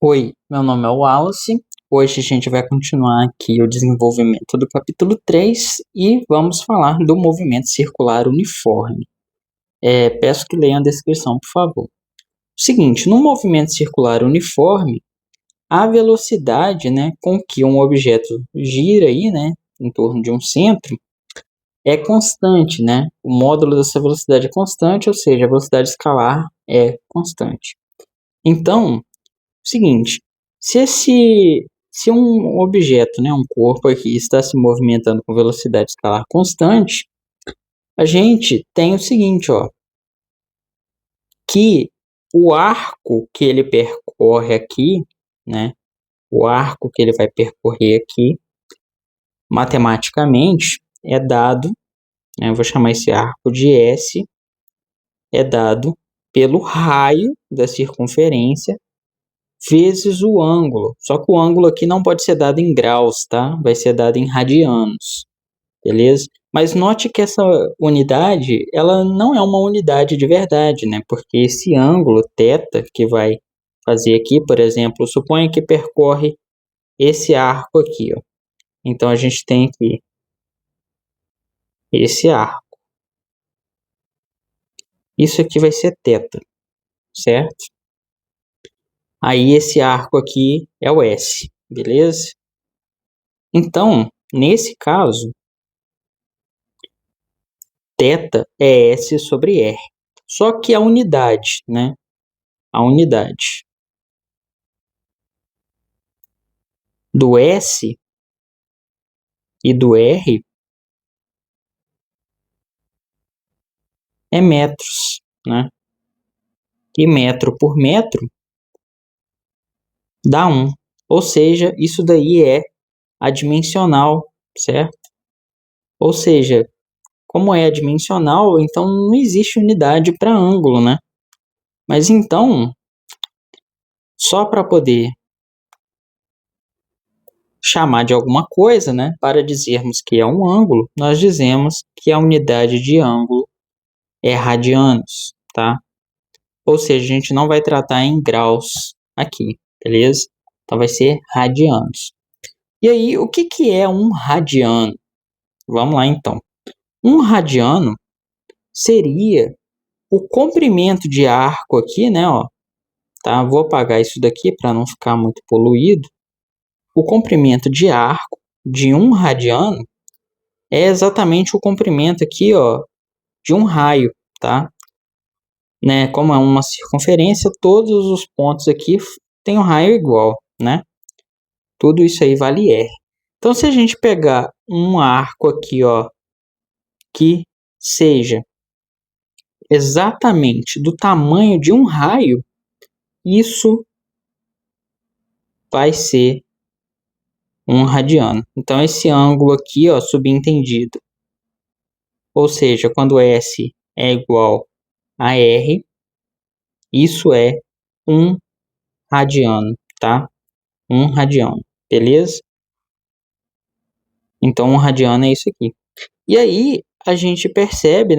Oi, meu nome é Wallace. Hoje a gente vai continuar aqui o desenvolvimento do capítulo 3 e vamos falar do movimento circular uniforme. Peço que leiam a descrição, por favor. Seguinte, no movimento circular uniforme, a velocidade, com que um objeto gira aí, em torno de um centro é constante, O módulo dessa velocidade é constante, ou seja, a velocidade escalar é constante. Então, seguinte, se um objeto, um corpo aqui está se movimentando com velocidade escalar constante, a gente tem o seguinte, que o arco que ele percorre aqui, o arco que ele vai percorrer aqui, matematicamente, é dado, eu vou chamar esse arco de S, é dado pelo raio da circunferência vezes o ângulo. Só que o ângulo aqui não pode ser dado em graus, tá? Vai ser dado em radianos, beleza? Mas note que essa unidade, ela não é uma unidade de verdade, Porque esse ângulo θ que vai fazer aqui, por exemplo, suponha que percorre esse arco aqui, Então a gente tem aqui esse arco. Isso aqui vai ser θ, certo? Aí esse arco aqui é o S, beleza? Então, nesse caso, θ é S sobre R. Só que a unidade, A unidade do S e do R é metros, E metro por metro dá 1. Ou seja, isso daí é adimensional, certo? Ou seja, como é adimensional, então não existe unidade para ângulo, Mas então, só para poder chamar de alguma coisa, para dizermos que é um ângulo, nós dizemos que a unidade de ângulo é radianos, tá? Ou seja, a gente não vai tratar em graus aqui, beleza? Então vai ser radianos. E aí, o que é um radiano? Vamos lá então. Um radiano seria o comprimento de arco aqui, Tá? Vou apagar isso daqui para não ficar muito poluído. O comprimento de arco de um radiano é exatamente o comprimento aqui, de um raio, tá? Como é uma circunferência, todos os pontos aqui têm um raio igual, Tudo isso aí vale R. Então, se a gente pegar um arco aqui, que seja exatamente do tamanho de um raio, isso vai ser um radiano. Então, esse ângulo aqui, subentendido, ou seja, quando S é igual a R, isso é um radiano, tá? Um radiano, beleza? Então, um radiano é isso aqui. E aí, a gente percebe,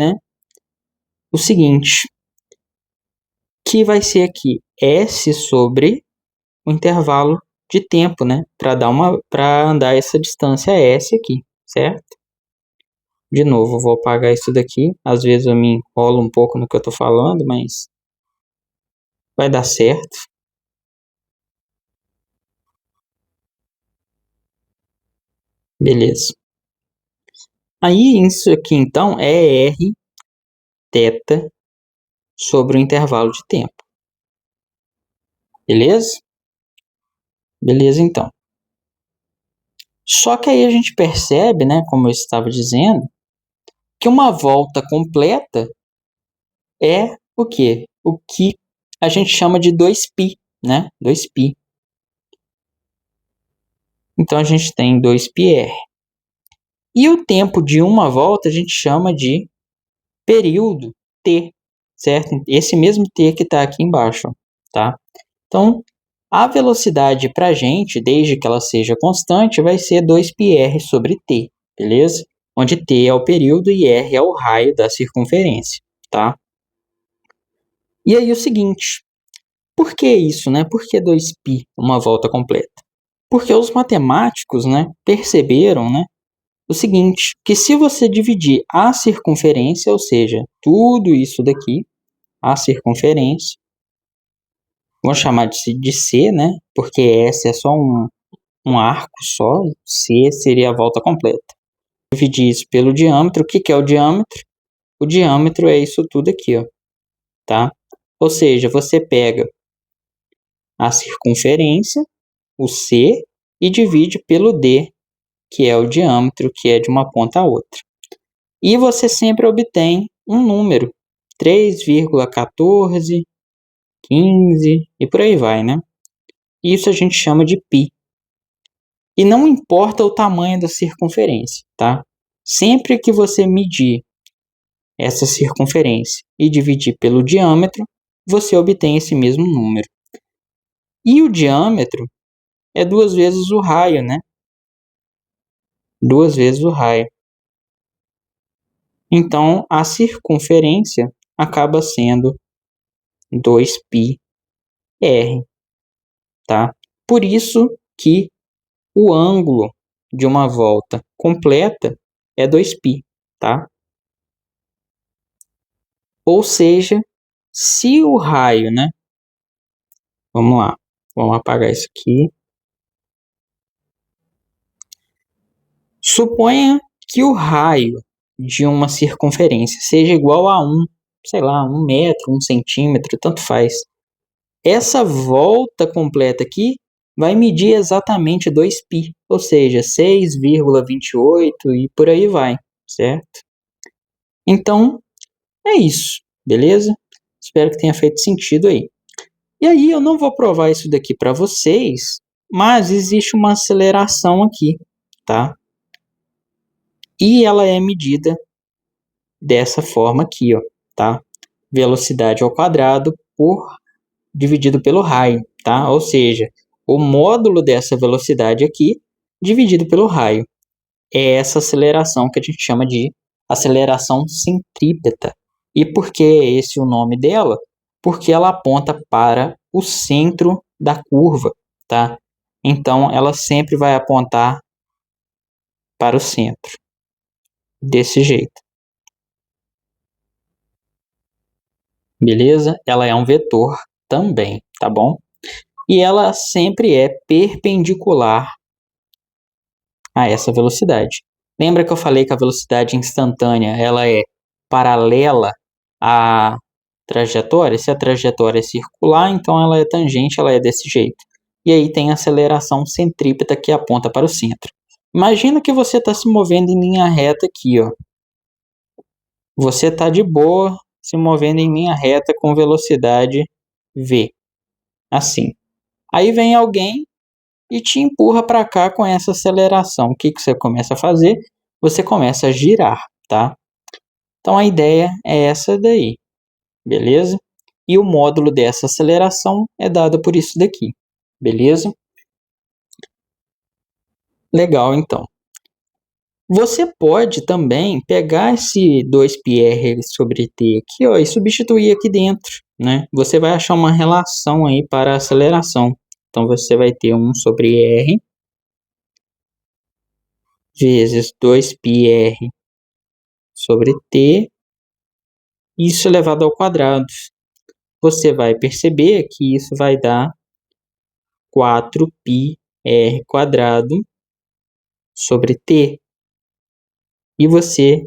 o seguinte, que vai ser aqui S sobre o intervalo de tempo, para andar essa distância S aqui, certo? De novo, vou apagar isso daqui. Às vezes eu me enrolo um pouco no que eu estou falando, mas vai dar certo. Beleza. Aí, isso aqui, então, é R θ sobre o intervalo de tempo. Beleza? Beleza, então. Só que aí a gente percebe, como eu estava dizendo, que uma volta completa é o quê? O que a gente chama de 2π, 2π. Então, a gente tem 2πr. E o tempo de uma volta a gente chama de período t, certo? Esse mesmo t que está aqui embaixo, tá? Então, a velocidade para a gente, desde que ela seja constante, vai ser 2πr sobre t, beleza? Onde t é o período e r é o raio da circunferência, tá? E aí o seguinte, Por que isso, né? Por que 2π, uma volta completa? Porque os matemáticos, né, perceberam, né, o seguinte, que se você dividir a circunferência, ou seja, tudo isso daqui, a circunferência, vamos chamar de C, né, porque S é só um arco só, C seria a volta completa. Dividir isso pelo diâmetro, o que é o diâmetro? O diâmetro é isso tudo aqui, ó, tá? Ou seja, você pega a circunferência, o C, e divide pelo D, que é o diâmetro, que é de uma ponta a outra. E você sempre obtém um número, 3,14, 15 e por aí vai, né? Isso a gente chama de π. E não importa o tamanho da circunferência, tá? Sempre que você medir essa circunferência e dividir pelo diâmetro, você obtém esse mesmo número. E o diâmetro é 2 vezes o raio, né? 2 vezes o raio. Então, a circunferência acaba sendo 2πr, tá? Por isso que o ângulo de uma volta completa é 2π, tá? Ou seja, se o raio, né? Vamos lá, vamos apagar isso aqui. Suponha que o raio de uma circunferência seja igual a sei lá, 1 metro, 1 centímetro, tanto faz. Essa volta completa aqui vai medir exatamente 2π, ou seja, 6,28 e por aí vai, certo? Então, é isso, beleza? Espero que tenha feito sentido aí. E aí, eu não vou provar isso daqui para vocês, mas existe uma aceleração aqui, tá? E ela é medida dessa forma aqui, ó, tá? Velocidade ao quadrado dividido pelo raio, tá? Ou seja, o módulo dessa velocidade aqui dividido pelo raio. É essa aceleração que a gente chama de aceleração centrípeta. E por que é esse o nome dela? Porque ela aponta para o centro da curva, tá? Então, ela sempre vai apontar para o centro, desse jeito. Beleza? Ela é um vetor também, tá bom? E ela sempre é perpendicular a essa velocidade. Lembra que eu falei que a velocidade instantânea ela é paralela à trajetória? Se a trajetória é circular, então ela é tangente, ela é desse jeito. E aí tem a aceleração centrípeta que aponta para o centro. Imagina que você está se movendo em linha reta aqui, ó. Você está de boa se movendo em linha reta com velocidade v, assim. Aí vem alguém e te empurra para cá com essa aceleração. O que você começa a fazer? Você começa a girar, tá? Então a ideia é essa daí, beleza? E o módulo dessa aceleração é dado por isso daqui, beleza? Legal, então. Você pode também pegar esse 2πr sobre t aqui, ó, e substituir aqui dentro, né? Você vai achar uma relação aí para a aceleração. Então você vai ter 1 sobre r vezes 2πr sobre t, isso elevado ao quadrado. Você vai perceber que isso vai dar 4πr quadrado sobre t. E você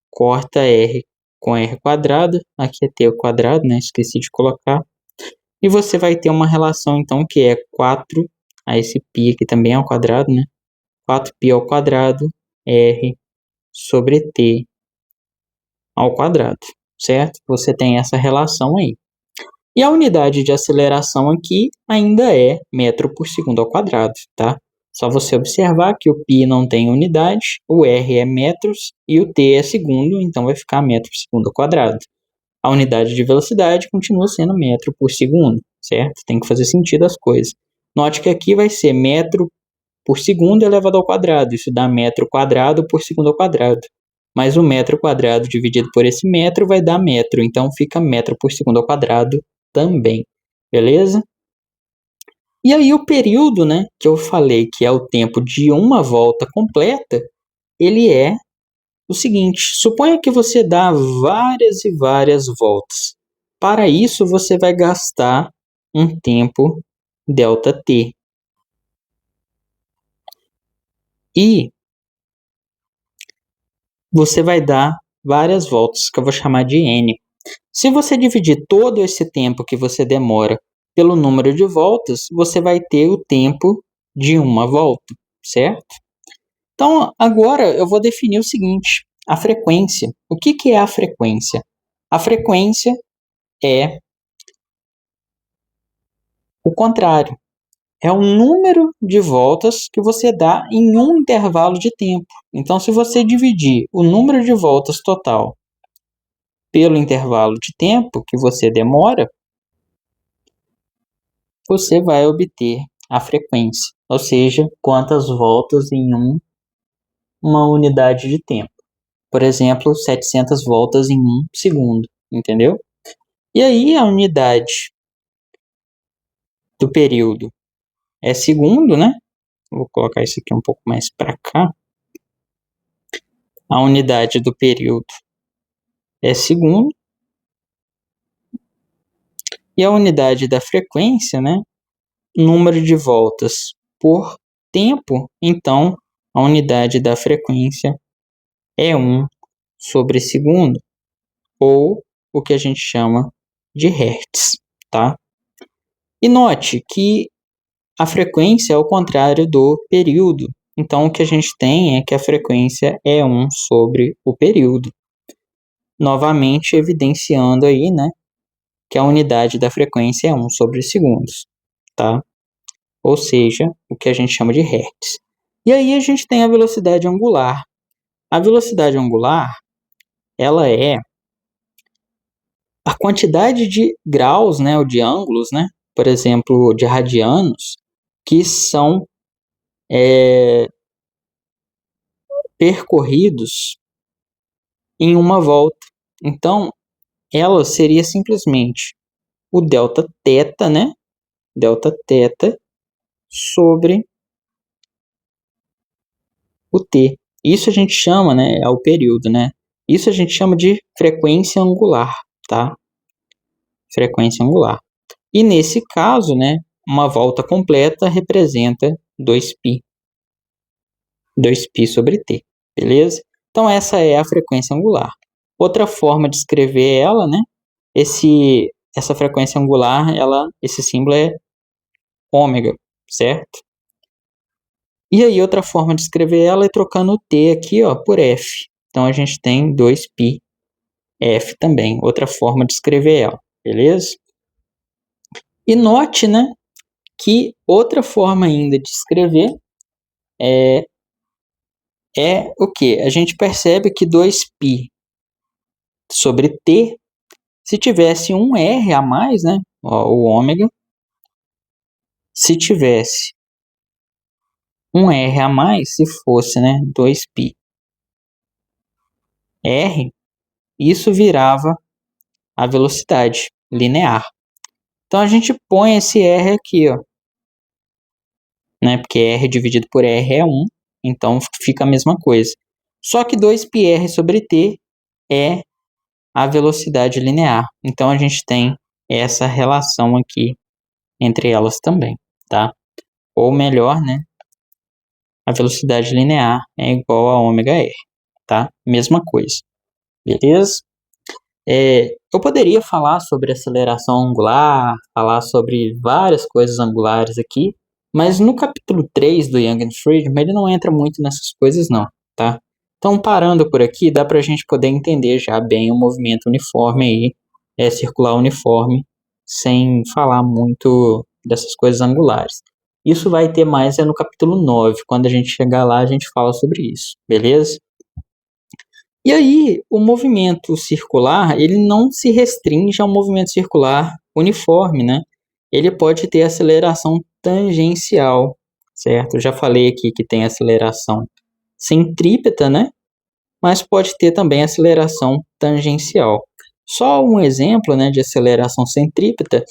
corta r com r quadrado, aqui é t ao quadrado, né? Esqueci de colocar. E você vai ter uma relação, então, que é 4, esse π aqui também é ao quadrado, né? 4π ao quadrado, r sobre t ao quadrado, certo? Você tem essa relação aí. E a unidade de aceleração aqui ainda é metro por segundo ao quadrado, tá? Só você observar que o π não tem unidade, o r é metros e o t é segundo, então vai ficar metro por segundo ao quadrado. A unidade de velocidade continua sendo metro por segundo, certo? Tem que fazer sentido as coisas. Note que aqui vai ser metro por segundo elevado ao quadrado, isso dá metro quadrado por segundo ao quadrado. Mas o metro quadrado dividido por esse metro vai dar metro, então fica metro por segundo ao quadrado também. beleza? E aí o período, né, que eu falei que é o tempo de uma volta completa, ele é o seguinte: suponha que você dá várias e várias voltas. Para isso, você vai gastar um tempo ΔT. E você vai dar várias voltas, que eu vou chamar de N. Se você dividir todo esse tempo que você demora pelo número de voltas, você vai ter o tempo de uma volta, certo? Então, agora eu vou definir o seguinte: a frequência. O que é a frequência? A frequência é o contrário. É o número de voltas que você dá em um intervalo de tempo. Então, se você dividir o número de voltas total pelo intervalo de tempo que você demora, você vai obter a frequência, ou seja, quantas voltas em uma unidade de tempo. Por exemplo, 700 voltas em 1 segundo, entendeu? E aí a unidade do período é segundo, né? Vou colocar isso aqui um pouco mais para cá. A unidade do período é segundo. E a unidade da frequência, né? Número de voltas por tempo. Então, a unidade da frequência é 1 sobre segundo, ou o que a gente chama de Hertz, tá? E note que a frequência é o contrário do período. Então, o que a gente tem é que a frequência é 1 sobre o período. Novamente, evidenciando aí, né, que a unidade da frequência é 1 sobre segundos, tá? Ou seja, o que a gente chama de Hertz. E aí a gente tem a velocidade angular. A velocidade angular, ela é a quantidade de graus, né, ou de ângulos, né, por exemplo, de radianos, que são percorridos em uma volta. Então, ela seria simplesmente o delta θ, né, delta θ sobre o t. Isso a gente chama, né, é o período, né? Isso a gente chama de frequência angular, tá? Frequência angular. E nesse caso, né, uma volta completa representa 2π. 2π sobre t, beleza? Então essa é a frequência angular. Outra forma de escrever ela, né, essa frequência angular, esse símbolo é ômega, certo? E aí outra forma de escrever ela é trocando o t aqui, ó, por f. Então a gente tem 2π f também, outra forma de escrever ela, beleza? E note, né, que outra forma ainda de escrever é o que? A gente percebe que 2π sobre t, se tivesse um r a mais, né, ó, o ômega, se tivesse um r a mais, se fosse, né, 2π r, isso virava a velocidade linear. Então a gente põe esse r aqui, ó, né, porque r dividido por r é 1, então fica a mesma coisa. Só que 2πr sobre t é a velocidade linear. Então a gente tem essa relação aqui entre elas também, tá? Ou melhor, né, a velocidade linear é igual a ômega-r, tá? Mesma coisa, beleza? Eu poderia falar sobre aceleração angular, falar sobre várias coisas angulares aqui, mas no capítulo 3 do Young and Friedman ele não entra muito nessas coisas não, tá? Então, parando por aqui, dá para a gente poder entender já bem o movimento uniforme aí, circular uniforme, sem falar muito dessas coisas angulares. Isso vai ter mais no capítulo 9, quando a gente chegar lá a gente fala sobre isso, beleza? E aí, o movimento circular, ele não se restringe ao movimento circular uniforme, né? Ele pode ter aceleração tangencial, certo? Eu já falei aqui que tem aceleração centrípeta, né? Mas pode ter também aceleração tangencial. Só um exemplo, né, de aceleração centrípeta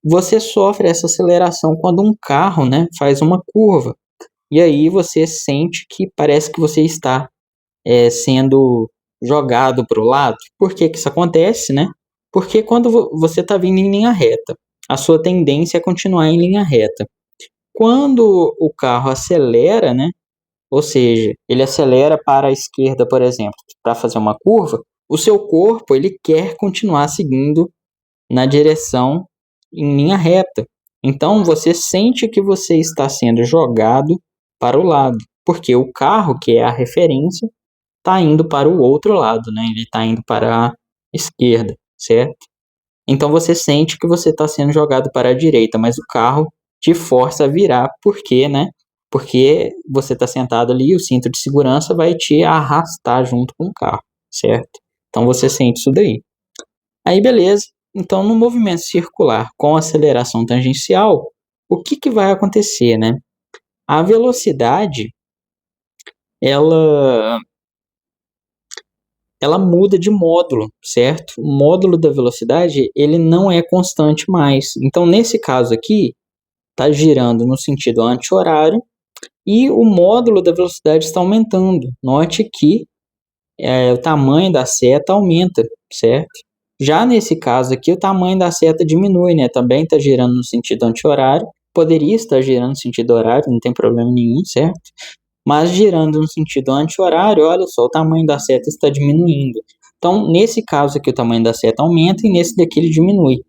você sofre essa aceleração quando um carro, né, faz uma curva. E aí você sente que parece que você está sendo jogado para o lado. Por que que isso acontece, né? Porque quando você está vindo em linha reta, a sua tendência é continuar em linha reta. Quando o carro acelera, né? Ou seja, ele acelera para a esquerda, por exemplo, para fazer uma curva, o seu corpo ele quer continuar seguindo na direção em linha reta. Então você sente que você está sendo jogado para o lado, porque o carro, que é a referência, está indo para o outro lado, né? Ele está indo para a esquerda, certo? Então você sente que você está sendo jogado para a direita, mas o carro te força a virar, porque, né? Porque você está sentado ali e o cinto de segurança vai te arrastar junto com o carro, certo? Então você sente isso daí. Aí beleza. Então no movimento circular com aceleração tangencial, o que que vai acontecer, né? A velocidade, ela ela muda de módulo, certo? O módulo da velocidade, ele não é constante mais. Então, nesse caso aqui, está girando no sentido anti-horário e o módulo da velocidade está aumentando. Note que o tamanho da seta aumenta, certo? Já nesse caso aqui, o tamanho da seta diminui, né? Também está girando no sentido anti-horário. Poderia estar girando no sentido horário, não tem problema nenhum, certo? Mas girando no sentido anti-horário, olha só, o tamanho da seta está diminuindo. Então, nesse caso aqui, o tamanho da seta aumenta e nesse daqui ele diminui.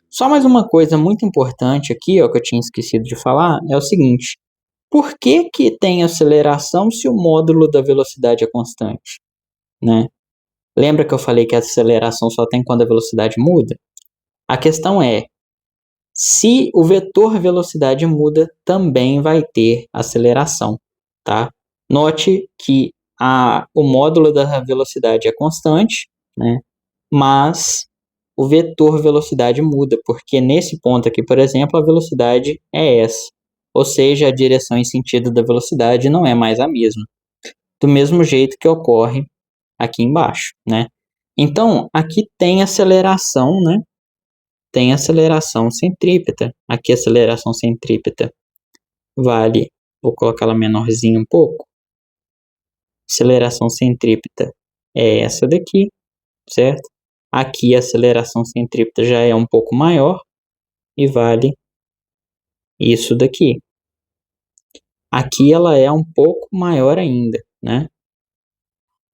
Só mais uma coisa muito importante aqui, ó, que eu tinha esquecido de falar, é o seguinte: por que que tem aceleração se o módulo da velocidade é constante, né? Lembra que eu falei que a aceleração só tem quando a velocidade muda? A questão é, se o vetor velocidade muda, também vai ter aceleração, tá? Note que o módulo da velocidade é constante, né? Mas o vetor velocidade muda, porque nesse ponto aqui, por exemplo, a velocidade é essa. Ou seja, a direção e sentido da velocidade não é mais a mesma. Do mesmo jeito que ocorre aqui embaixo, né? Então, aqui tem aceleração, né? Tem aceleração centrípeta. Aqui a aceleração centrípeta vale, vou colocar ela menorzinha um pouco. Aceleração centrípeta é essa daqui, certo? Aqui a aceleração centrípeta já é um pouco maior e vale isso daqui. Aqui ela é um pouco maior ainda, né?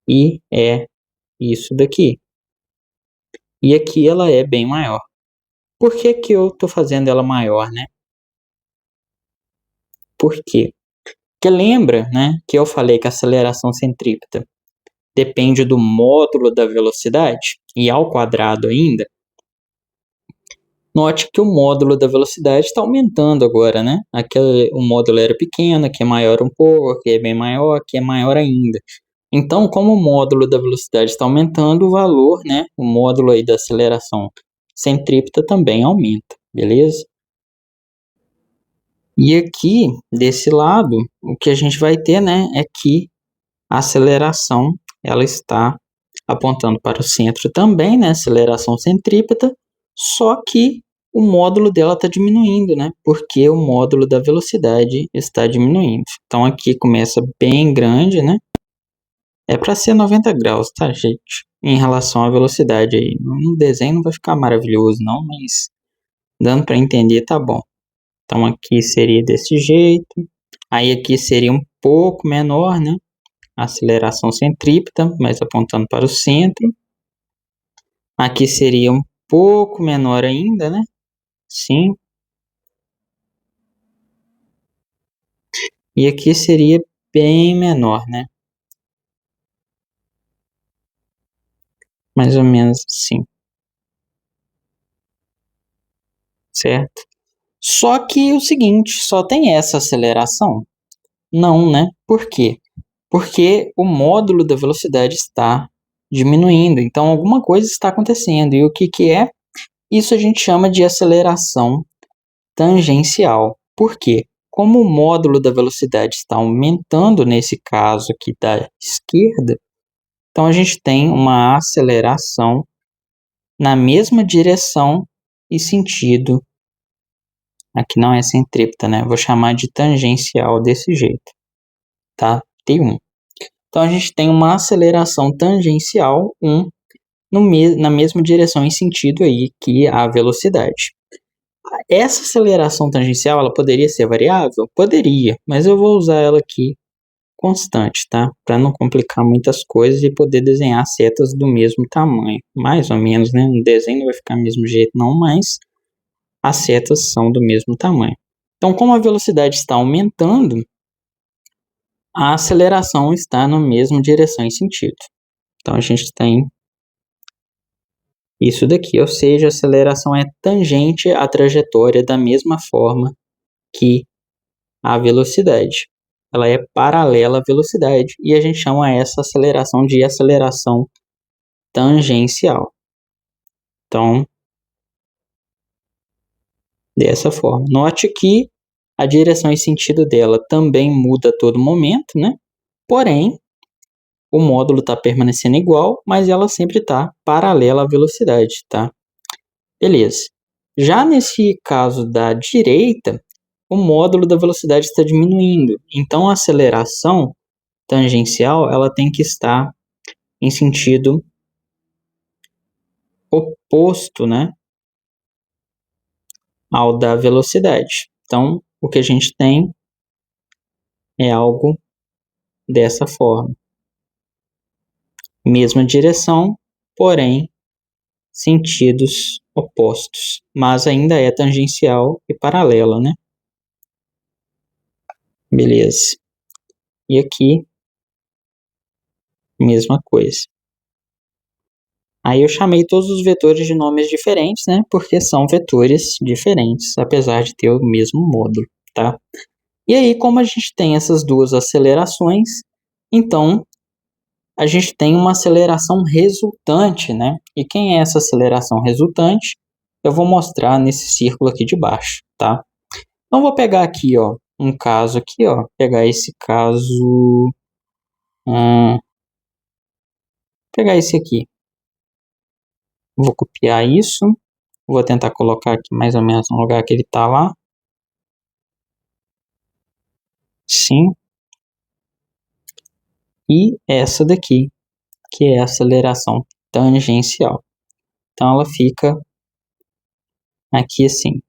E é isso daqui. E aqui ela é bem maior. Por que que eu estou fazendo ela maior, né? Por quê? Porque lembra, né, que eu falei que a aceleração centrípeta depende do módulo da velocidade, e ao quadrado ainda. Note que o módulo da velocidade está aumentando agora, né? Aqui o módulo era pequeno, aqui é maior um pouco, aqui é bem maior, aqui é maior ainda. Então, como o módulo da velocidade está aumentando, o valor, né, o módulo aí da aceleração centrípeta também aumenta, beleza? E aqui, desse lado, o que a gente vai ter, né, é que a aceleração ela está apontando para o centro também, né? Aceleração centrípeta, só que o módulo dela está diminuindo, né? Porque o módulo da velocidade está diminuindo. Então aqui começa bem grande, né? É para ser 90 graus, tá, gente? Em relação à velocidade aí. No desenho não vai ficar maravilhoso, não, mas dando para entender, tá bom. Então aqui seria desse jeito. Aí aqui seria um pouco menor, né? Aceleração centrípeta, mas apontando para o centro. Aqui seria um pouco menor ainda, né? Sim. E aqui seria bem menor, né? Mais ou menos assim, certo? Só que o seguinte, só tem essa aceleração? Não, né? Por quê? Porque o módulo da velocidade está diminuindo. Então, alguma coisa está acontecendo. E o que que é? Isso a gente chama de aceleração tangencial. Por quê? Como o módulo da velocidade está aumentando, nesse caso aqui da esquerda, então a gente tem uma aceleração na mesma direção e sentido Aqui não é centrípeta, né? Vou chamar de tangencial desse jeito, tá? T1. Então, a gente tem uma aceleração tangencial 1 na mesma direção em sentido aí que a velocidade. Essa aceleração tangencial, ela poderia ser variável? Poderia, mas eu vou usar ela aqui constante, tá? Para não complicar muitas coisas e poder desenhar setas do mesmo tamanho. Mais ou menos, né? O desenho não vai ficar do mesmo jeito não, mas as setas são do mesmo tamanho. Então, como a velocidade está aumentando, a aceleração está na mesma direção e sentido. Então, a gente tem isso daqui, ou seja, a aceleração é tangente à trajetória da mesma forma que a velocidade. Ela é paralela à velocidade e a gente chama essa aceleração de aceleração tangencial. Então, dessa forma. Note que a direção e sentido dela também muda a todo momento, né? Porém, o módulo está permanecendo igual, mas ela sempre está paralela à velocidade, tá? Beleza. Já nesse caso da direita, o módulo da velocidade está diminuindo. Então, a aceleração tangencial ela tem que estar em sentido oposto, né, ao da velocidade. Então, o que a gente tem é algo dessa forma. Mesma direção, porém sentidos opostos, mas ainda é tangencial e paralela, né? Beleza. E aqui, mesma coisa. Aí eu chamei todos os vetores de nomes diferentes, né? Porque são vetores diferentes, apesar de ter o mesmo módulo, tá? E aí, como a gente tem essas duas acelerações, então a gente tem uma aceleração resultante, né? E quem é essa aceleração resultante? Eu vou mostrar nesse círculo aqui de baixo, tá? Então, vou pegar aqui, ó, um caso aqui, ó, pegar esse caso, pegar esse aqui. Vou copiar isso, vou tentar colocar aqui mais ou menos no lugar que ele tá lá. Sim. E essa daqui, que é a aceleração tangencial. Então, ela fica aqui assim.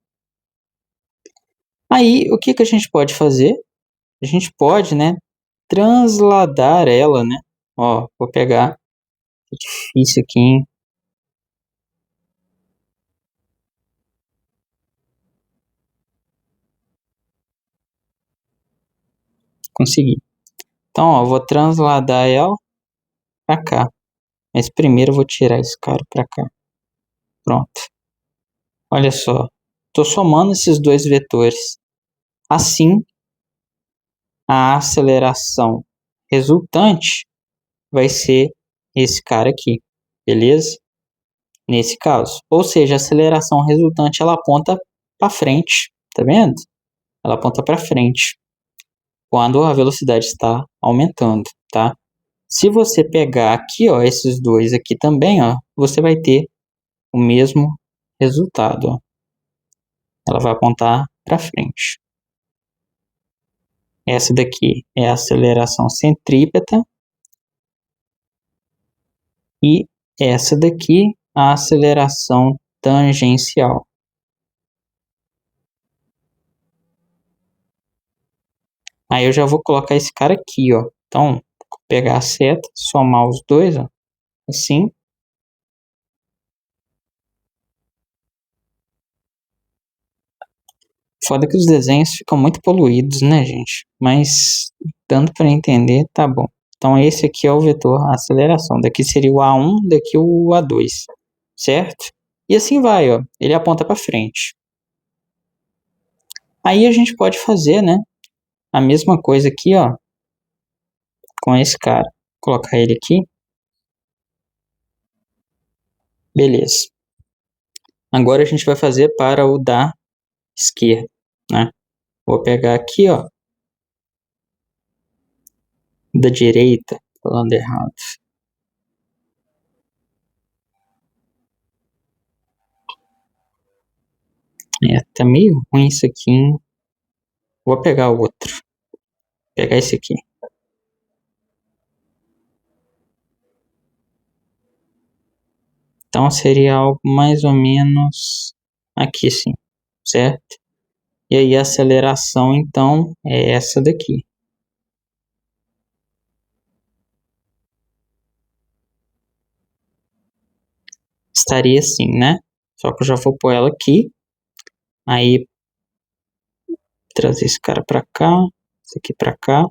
Aí, o que que a gente pode fazer? A gente pode, né, transladar ela, né? Ó, vou pegar, é difícil aqui, hein? Consegui. Então, ó, vou transladar ela para cá. Mas primeiro eu vou tirar esse cara para cá. Pronto. Olha só. Estou somando esses dois vetores. Assim, a aceleração resultante vai ser esse cara aqui. Beleza? Nesse caso. Ou seja, a aceleração resultante ela aponta para frente. Tá vendo? Ela aponta para frente quando a velocidade está aumentando, tá? Se você pegar aqui, ó, esses dois aqui também, ó, você vai ter o mesmo resultado, ó. Ela vai apontar para frente. Essa daqui é a aceleração centrípeta e essa daqui a aceleração tangencial. Aí eu já vou colocar esse cara aqui, ó. Então, vou pegar a seta, somar os dois, ó, assim. Foda que os desenhos ficam muito poluídos, né, gente? Mas dando para entender, tá bom. Então esse aqui é o vetor aceleração. Daqui seria o A1, daqui o A2, certo? E assim vai, ó. Ele aponta para frente. Aí a gente pode fazer, né, a mesma coisa aqui, ó, com esse cara. Colocar ele aqui. Beleza. Agora a gente vai fazer para o da esquerda, né? Vou pegar aqui, ó, da direita, falando errado. Tá meio ruim isso aqui, hein? Vou pegar o outro. Vou pegar esse aqui. Então seria algo mais ou menos aqui, sim, certo? E aí a aceleração, então, é essa daqui. Estaria assim, né? Só que eu já vou pôr ela aqui. Aí, trazer esse cara para cá, esse aqui para cá.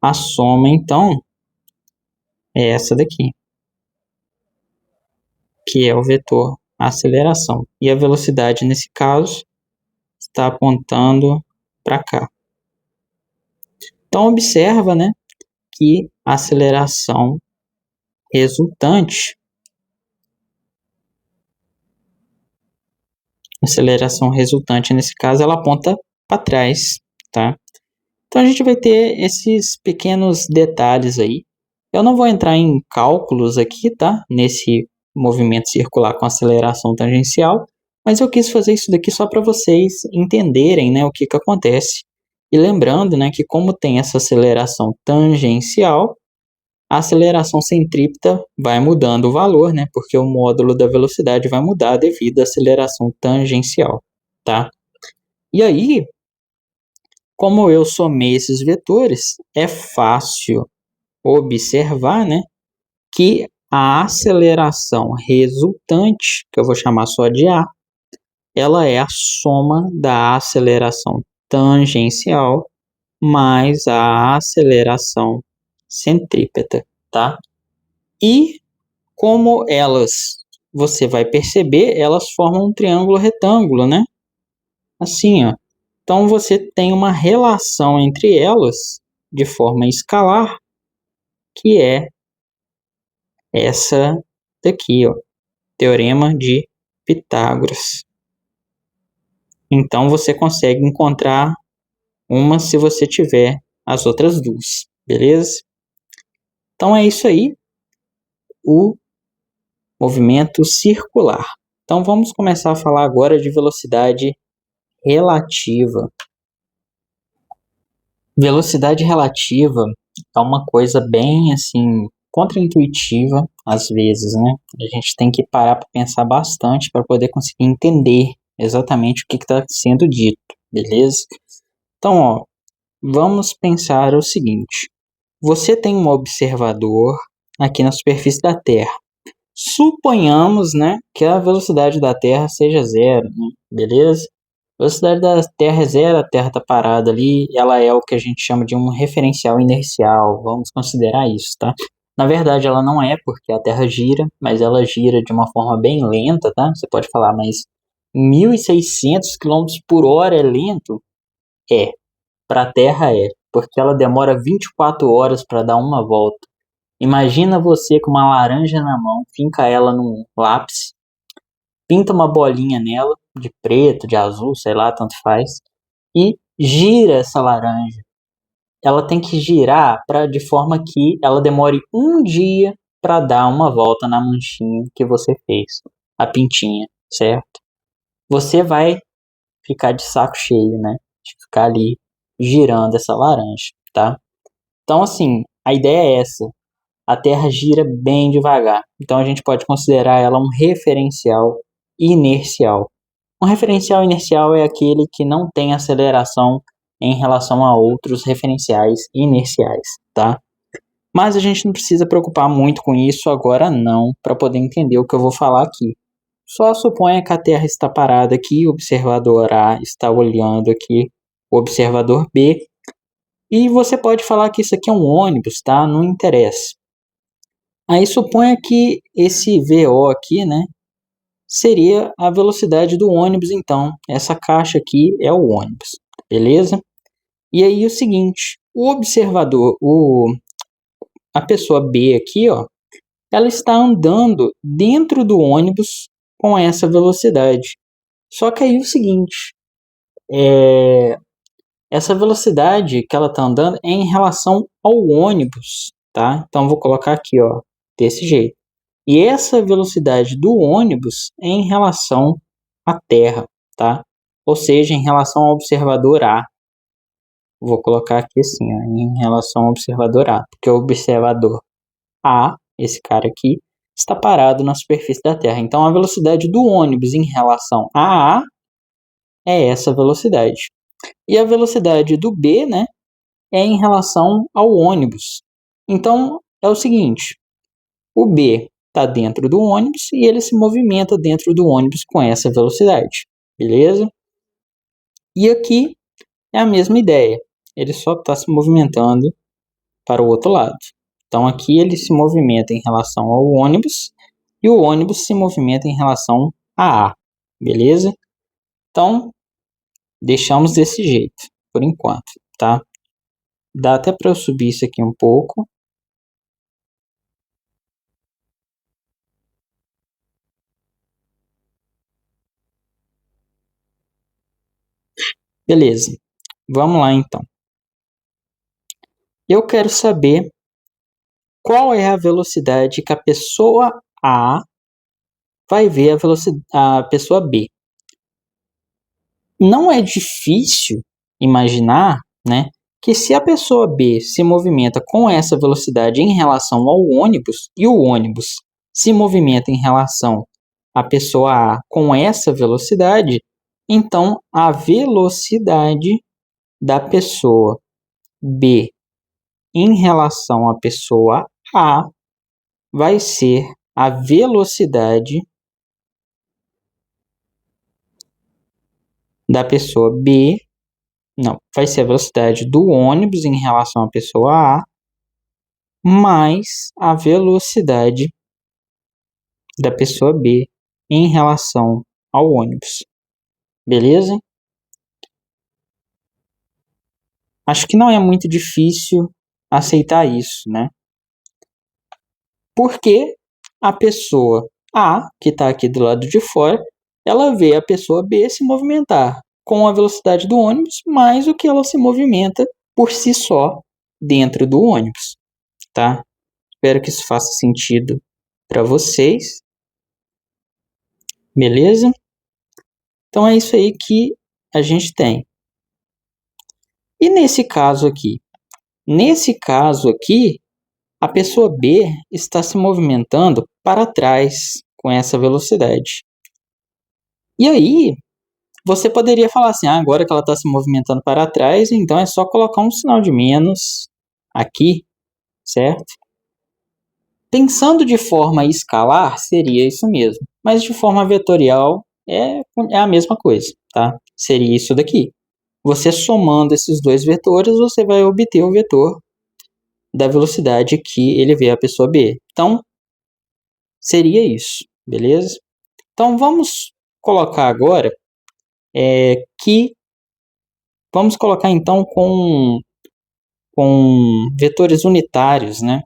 A soma, então, é essa daqui, que é o vetor aceleração. E a velocidade, nesse caso, está apontando para cá. Então, observa, né, que a aceleração resultante, nesse caso, ela aponta para trás, tá? Então, a gente vai ter esses pequenos detalhes aí. Eu não vou entrar em cálculos aqui, tá? Nesse movimento circular com aceleração tangencial, mas eu quis fazer isso daqui só para vocês entenderem, né, o que acontece. E lembrando, né, que como tem essa aceleração tangencial, a aceleração centrípeta vai mudando o valor, né, porque o módulo da velocidade vai mudar devido à aceleração tangencial, tá? E aí, como eu somei esses vetores, é fácil observar, né, que a aceleração resultante, que eu vou chamar só de A, ela é a soma da aceleração tangencial mais a aceleração centrípeta, tá? E como elas, você vai perceber, elas formam um triângulo retângulo, né? Assim, ó. Então você tem uma relação entre elas de forma escalar, que é essa daqui, ó, Teorema de Pitágoras. Então você consegue encontrar uma se você tiver as outras duas, beleza? Então é isso aí, o movimento circular. Então vamos começar a falar agora de velocidade relativa. Velocidade relativa é uma coisa bem assim contraintuitiva às vezes, né? A gente tem que parar para pensar bastante para poder conseguir entender exatamente o que está sendo dito, beleza? Então, ó, vamos pensar o seguinte: você tem um observador aqui na superfície da Terra. Suponhamos, né, que a velocidade da Terra seja zero, né? Beleza? A velocidade da Terra é zero, a Terra está parada ali, ela é o que a gente chama de um referencial inercial. Vamos considerar isso, tá? Na verdade, ela não é, porque a Terra gira, mas ela gira de uma forma bem lenta, tá? Você pode falar, mas 1.600 km por hora é lento? É, para a Terra é, porque ela demora 24 horas para dar uma volta. Imagina você com uma laranja na mão, finca ela num lápis, pinta uma bolinha nela, de preto, de azul, sei lá, tanto faz, e gira essa laranja. Ela tem que girar de forma que ela demore um dia para dar uma volta na manchinha que você fez, a pintinha, certo? Você vai ficar de saco cheio, né? De ficar ali girando essa laranja, tá? Então, assim, a ideia é essa. A Terra gira bem devagar. Então a gente pode considerar ela um referencial inercial. Um referencial inercial é aquele que não tem aceleração em relação a outros referenciais inerciais, tá? Mas a gente não precisa preocupar muito com isso agora não, para poder entender o que eu vou falar aqui. Só suponha que a Terra está parada aqui, o observador A está olhando aqui o observador B, e você pode falar que isso aqui é um ônibus, tá? Não interessa. Aí suponha que esse VO aqui, né, seria a velocidade do ônibus, então. Essa caixa aqui é o ônibus, beleza? E aí o seguinte, o observador, a pessoa B aqui, ó, ela está andando dentro do ônibus com essa velocidade. Só que aí o seguinte, essa velocidade que ela está andando é em relação ao ônibus, tá? Então vou colocar aqui, ó, desse jeito. E essa velocidade do ônibus é em relação à Terra, tá? ou seja, em relação ao observador A. Vou colocar aqui assim, ó, em relação ao observador A, porque o observador A, esse cara aqui, está parado na superfície da Terra. Então, a velocidade do ônibus em relação a A é essa velocidade. E a velocidade do B, né, é em relação ao ônibus. Então, é o seguinte, o B está dentro do ônibus e ele se movimenta dentro do ônibus com essa velocidade, beleza? E aqui é a mesma ideia, ele só está se movimentando para o outro lado. Então, aqui ele se movimenta em relação ao ônibus e o ônibus se movimenta em relação a A, beleza? Então, deixamos desse jeito, por enquanto, tá? Dá até para eu subir isso aqui um pouco. Beleza, vamos lá então. Eu quero saber qual é a velocidade que a pessoa A vai ver a pessoa B. Não é difícil imaginar, né, que se a pessoa B se movimenta com essa velocidade em relação ao ônibus e o ônibus se movimenta em relação à pessoa A com essa velocidade, então a velocidade da pessoa B em relação à pessoa A vai ser a velocidade da pessoa B, não, vai ser a velocidade do ônibus em relação à pessoa A, mais a velocidade da pessoa B em relação ao ônibus. Beleza? Acho que não é muito difícil aceitar isso, né? Porque a pessoa A, que está aqui do lado de fora, ela vê a pessoa B se movimentar com a velocidade do ônibus mais o que ela se movimenta por si só dentro do ônibus, tá? Espero que isso faça sentido para vocês. Beleza? Então é isso aí que a gente tem. E nesse caso aqui? Nesse caso aqui, a pessoa B está se movimentando para trás com essa velocidade. E aí, você poderia falar assim, agora que ela está se movimentando para trás, então é só colocar um sinal de menos aqui, certo? Pensando de forma escalar, seria isso mesmo. Mas de forma vetorial, é a mesma coisa, tá? Seria isso daqui. Você somando esses dois vetores, você vai obter o vetor da velocidade que ele vê a pessoa B. Então, seria isso, beleza? Então, vamos colocar agora que... Vamos colocar então com vetores unitários, né?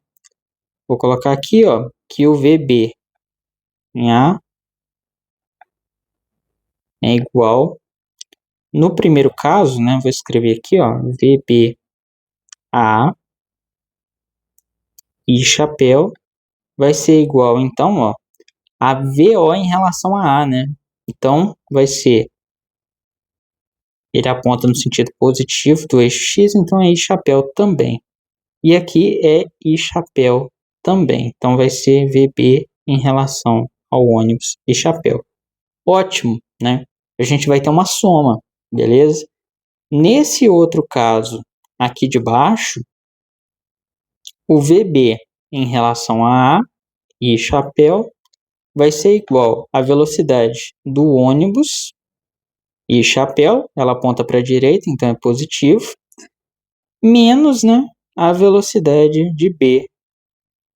Vou colocar aqui, ó, que o VB em A é igual... No primeiro caso, né, vou escrever aqui, ó, VB A e chapéu vai ser igual, então, ó, a VO em relação a A, né? Então, vai ser... Ele aponta no sentido positivo do eixo X, então é I chapéu também. E aqui é I chapéu também. Então, vai ser VB em relação ao ônibus e chapéu. Ótimo, né? A gente vai ter uma soma, beleza? Nesse outro caso, aqui de baixo, o VB em relação a A e chapéu vai ser igual à velocidade do ônibus e chapéu, ela aponta para a direita, então é positivo, menos, né, a velocidade de B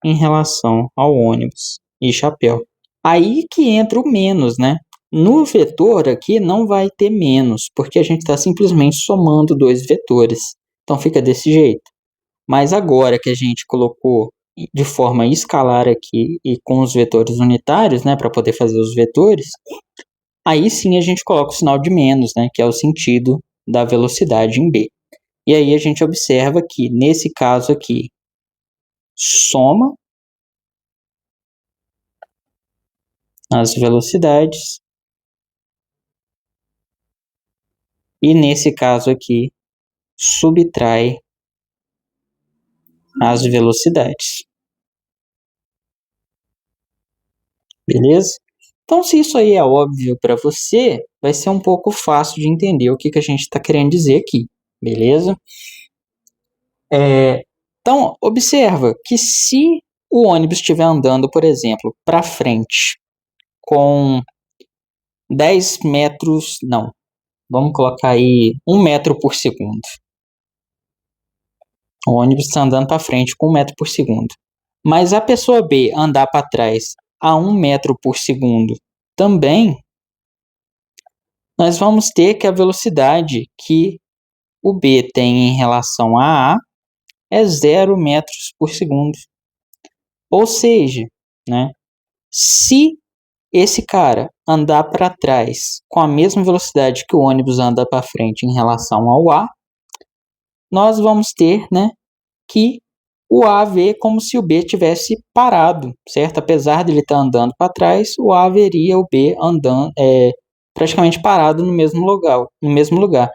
em relação ao ônibus e chapéu. Aí que entra o menos, né? No vetor aqui não vai ter menos, porque a gente está simplesmente somando dois vetores. Então fica desse jeito. Mas agora que a gente colocou de forma escalar aqui e com os vetores unitários, né, para poder fazer os vetores, aí sim a gente coloca o sinal de menos, né, que é o sentido da velocidade em B. E aí a gente observa que nesse caso aqui, soma as velocidades e nesse caso aqui, subtrai as velocidades. Beleza? Então, se isso aí é óbvio para você, vai ser um pouco fácil de entender o que a gente está querendo dizer aqui. Beleza? Então, observa que se o ônibus estiver andando, por exemplo, para frente com 10 metros, não, vamos colocar aí 1 metro por segundo. O ônibus está andando para frente com 1 metro por segundo. Mas a pessoa B andar para trás a 1 metro por segundo também, nós vamos ter que a velocidade que o B tem em relação a é 0 metros por segundo. Ou seja, né, se esse cara andar para trás com a mesma velocidade que o ônibus anda para frente em relação ao A, nós vamos ter, né, que o A vê como se o B tivesse parado, certo? Apesar de ele estar andando para trás, o A veria o B andando praticamente parado no mesmo lugar.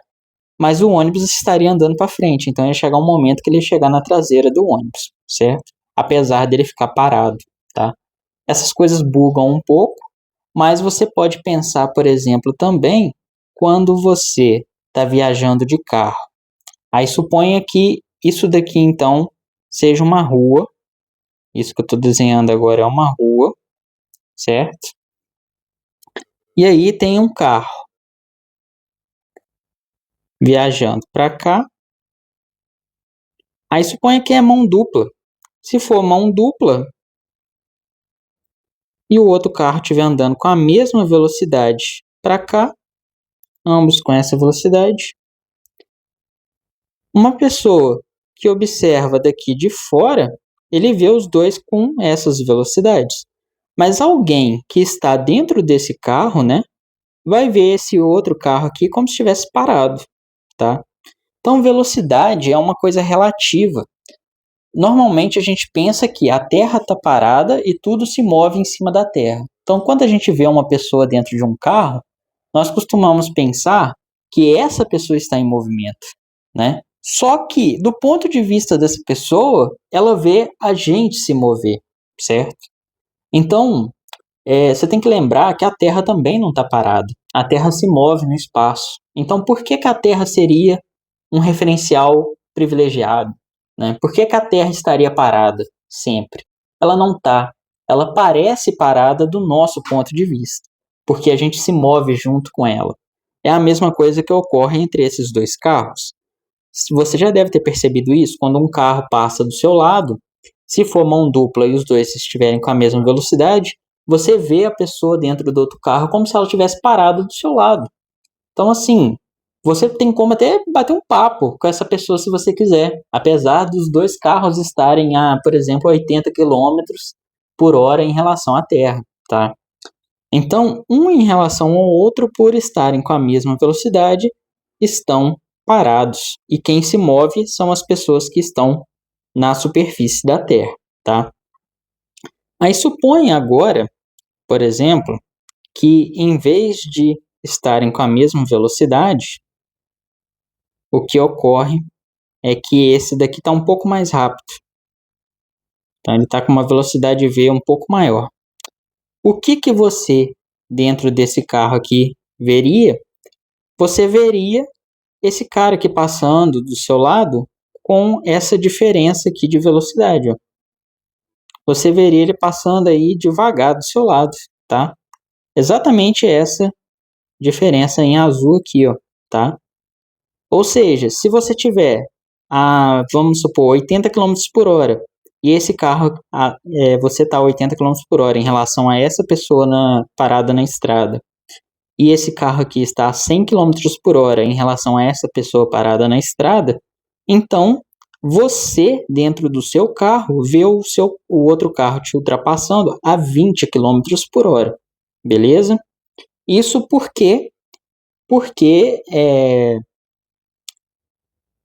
Mas o ônibus estaria andando para frente, então ia chegar um momento que ele ia chegar na traseira do ônibus, certo? Apesar dele ficar parado, tá? Essas coisas bugam um pouco, mas você pode pensar, por exemplo, também quando você está viajando de carro. Aí suponha que isso daqui, então, seja uma rua. Isso que eu estou desenhando agora é uma rua, certo? E aí tem um carro viajando para cá. Aí suponha que é mão dupla. Se for mão dupla e o outro carro estiver andando com a mesma velocidade para cá, ambos com essa velocidade, uma pessoa que observa daqui de fora, ele vê os dois com essas velocidades. Mas alguém que está dentro desse carro, né, vai ver esse outro carro aqui como se estivesse parado, tá? Então, velocidade é uma coisa relativa. Normalmente a gente pensa que a Terra está parada e tudo se move em cima da Terra. Então, quando a gente vê uma pessoa dentro de um carro, nós costumamos pensar que essa pessoa está em movimento, né? Só que, do ponto de vista dessa pessoa, ela vê a gente se mover, certo? Então, você tem que lembrar que a Terra também não está parada. A Terra se move no espaço. Então, por que a Terra seria um referencial privilegiado? Né? Por que a Terra estaria parada sempre? Ela não está. Ela parece parada do nosso ponto de vista, porque a gente se move junto com ela. É a mesma coisa que ocorre entre esses dois carros. Você já deve ter percebido isso quando um carro passa do seu lado. Se for mão dupla e os dois estiverem com a mesma velocidade, você vê a pessoa dentro do outro carro como se ela tivesse parado do seu lado. Então, assim, você tem como até bater um papo com essa pessoa se você quiser, apesar dos dois carros estarem a, por exemplo, 80 quilômetros por hora em relação à Terra, tá? Então, um em relação ao outro, por estarem com a mesma velocidade, estão parados. E quem se move são as pessoas que estão na superfície da Terra, tá? Aí supõe agora, por exemplo, que em vez de estarem com a mesma velocidade, o que ocorre é que esse daqui está um pouco mais rápido. Então ele está com uma velocidade V um pouco maior. O que você, dentro desse carro aqui, veria? Você veria esse cara aqui passando do seu lado com essa diferença aqui de velocidade, ó. Você veria ele passando aí devagar do seu lado, tá? Exatamente essa diferença em azul aqui, ó, tá? Ou seja, se você tiver vamos supor, 80 quilômetros por hora, e esse carro, você está a 80 quilômetros por hora em relação a essa pessoa parada na estrada, e esse carro aqui está a 100 quilômetros por hora em relação a essa pessoa parada na estrada, então você, dentro do seu carro, vê o outro carro te ultrapassando a 20 quilômetros por hora, beleza? Isso porque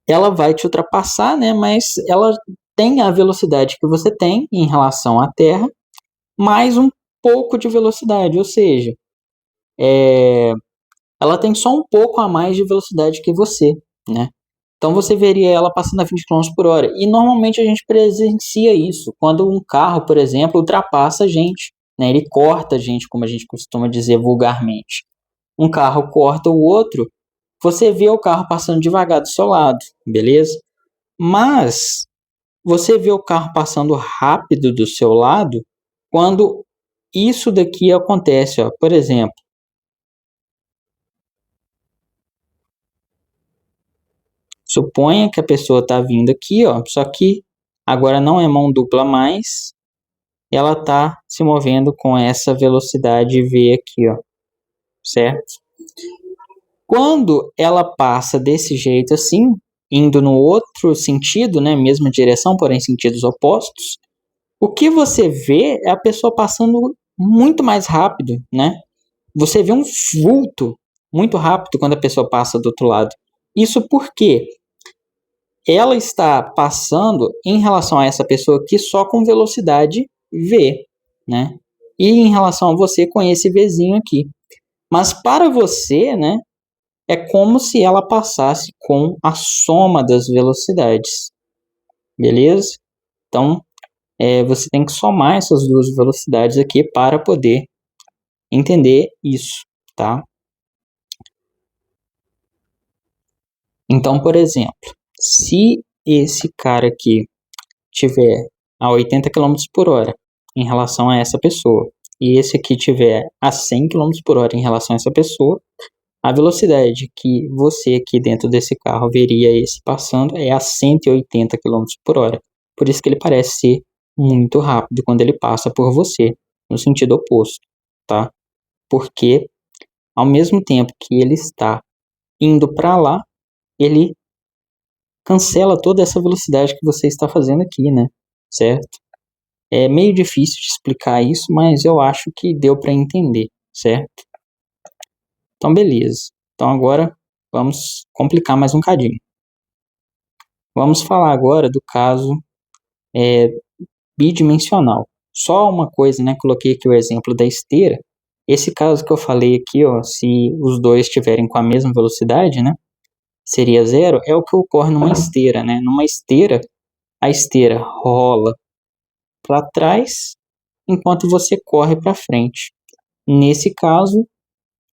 ela vai te ultrapassar, né? Mas ela tem a velocidade que você tem em relação à Terra, mais um pouco de velocidade, ou seja, ela tem só um pouco a mais de velocidade que você, né? Então você veria ela passando a 20 km por hora. E normalmente a gente presencia isso quando um carro, por exemplo, ultrapassa a gente, né? Ele corta a gente, como a gente costuma dizer vulgarmente. Um carro corta o outro, você vê o carro passando devagar do seu lado, beleza? Mas você vê o carro passando rápido do seu lado quando isso daqui acontece, ó. Por exemplo, suponha que a pessoa está vindo aqui, ó, só que agora não é mão dupla mais, ela está se movendo com essa velocidade V aqui, ó, certo? Quando ela passa desse jeito assim, indo no outro sentido, né, mesma direção, porém sentidos opostos, o que você vê é a pessoa passando muito mais rápido, né? Você vê um vulto muito rápido quando a pessoa passa do outro lado. Isso porque ela está passando em relação a essa pessoa aqui só com velocidade V, né? E em relação a você com esse Vzinho aqui. Mas para você, né, é como se ela passasse com a soma das velocidades, beleza? Então, você tem que somar essas duas velocidades aqui para poder entender isso, tá? Então, por exemplo, se esse cara aqui tiver a 80 km por hora em relação a essa pessoa, e esse aqui tiver a 100 km por hora em relação a essa pessoa, a velocidade que você aqui dentro desse carro veria esse passando é a 180 km por hora. Por isso que ele parece ser muito rápido quando ele passa por você, no sentido oposto, tá? Porque ao mesmo tempo que ele está indo para lá, ele cancela toda essa velocidade que você está fazendo aqui, né? Certo? É meio difícil de explicar isso, mas eu acho que deu para entender, certo? Então, beleza. Então, agora vamos complicar mais um cadinho. Vamos falar agora do caso bidimensional. Só uma coisa, né? Coloquei aqui o exemplo da esteira. Esse caso que eu falei aqui, ó, se os dois estiverem com a mesma velocidade, né? Seria zero, é o que ocorre numa esteira, né? Numa esteira, a esteira rola para trás enquanto você corre para frente. Nesse caso,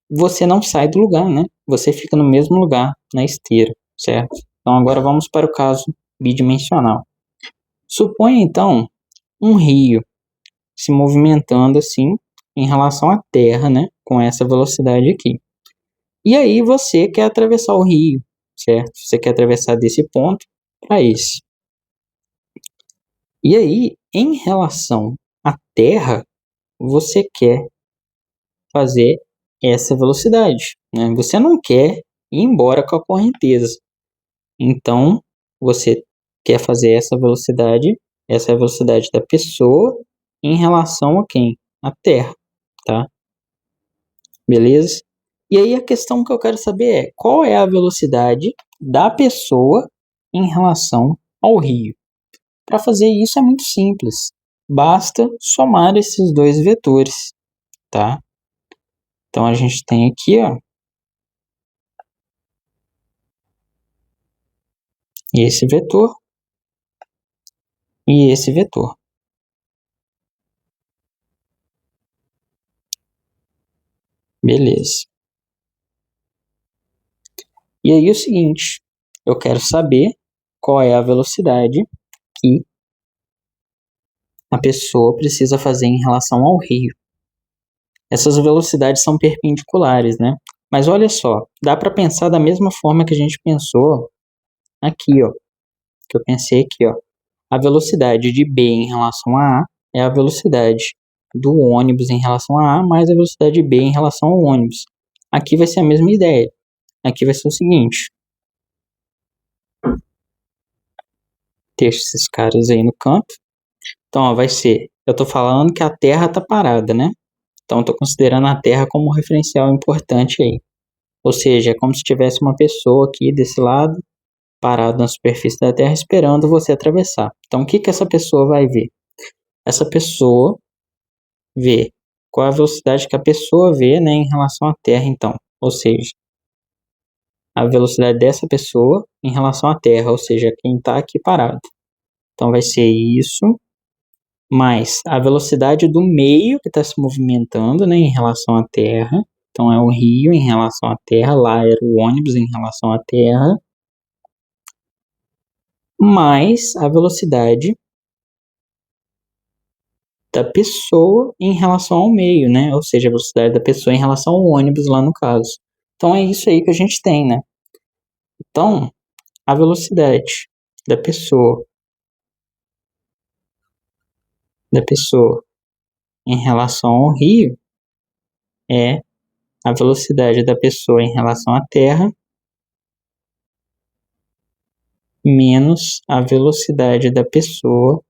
você não sai do lugar, né? Você fica no mesmo lugar na esteira, certo? Então agora vamos para o caso bidimensional. Suponha então um rio se movimentando assim em relação à Terra, né? Com essa velocidade aqui. E aí você quer atravessar o rio, certo? Você quer atravessar desse ponto para esse. E aí, em relação à Terra, você quer fazer essa velocidade, né? Você não quer ir embora com a correnteza. Então, você quer fazer essa é a velocidade da pessoa em relação a quem? A Terra, tá? Beleza? E aí a questão que eu quero saber é, qual é a velocidade da pessoa em relação ao rio? Para fazer isso é muito simples. Basta somar esses dois vetores, tá? Então a gente tem aqui, ó, esse vetor e esse vetor. Beleza. E aí é o seguinte, eu quero saber qual é a velocidade que a pessoa precisa fazer em relação ao rio. Essas velocidades são perpendiculares, né? Mas olha só, dá para pensar da mesma forma que a gente pensou aqui, ó. Que eu pensei aqui, ó. A velocidade de B em relação a A é a velocidade do ônibus em relação a A mais a velocidade de B em relação ao ônibus. Aqui vai ser a mesma ideia. Aqui vai ser o seguinte. Deixa esses caras aí no canto. Então, ó, vai ser... Eu estou falando que a Terra está parada, né? Então, estou considerando a Terra como um referencial importante aí. Ou seja, é como se tivesse uma pessoa aqui desse lado, parado na superfície da Terra, esperando você atravessar. Então, o que que essa pessoa vai ver? Essa pessoa vê qual é a velocidade que a pessoa vê, né, em relação à Terra, então. ou seja, a velocidade dessa pessoa em relação à Terra, ou seja, quem está aqui parado. Então vai ser isso, mais a velocidade do meio que está se movimentando, né, em relação à Terra. Então é o rio em relação à Terra, lá era o ônibus em relação à Terra, mais a velocidade da pessoa em relação ao meio, né? Ou seja, a velocidade da pessoa em relação ao ônibus lá no caso. Então é isso aí que a gente tem, né? Então, a velocidade da pessoa em relação ao rio é a velocidade da pessoa em relação à Terra menos a velocidade da pessoa,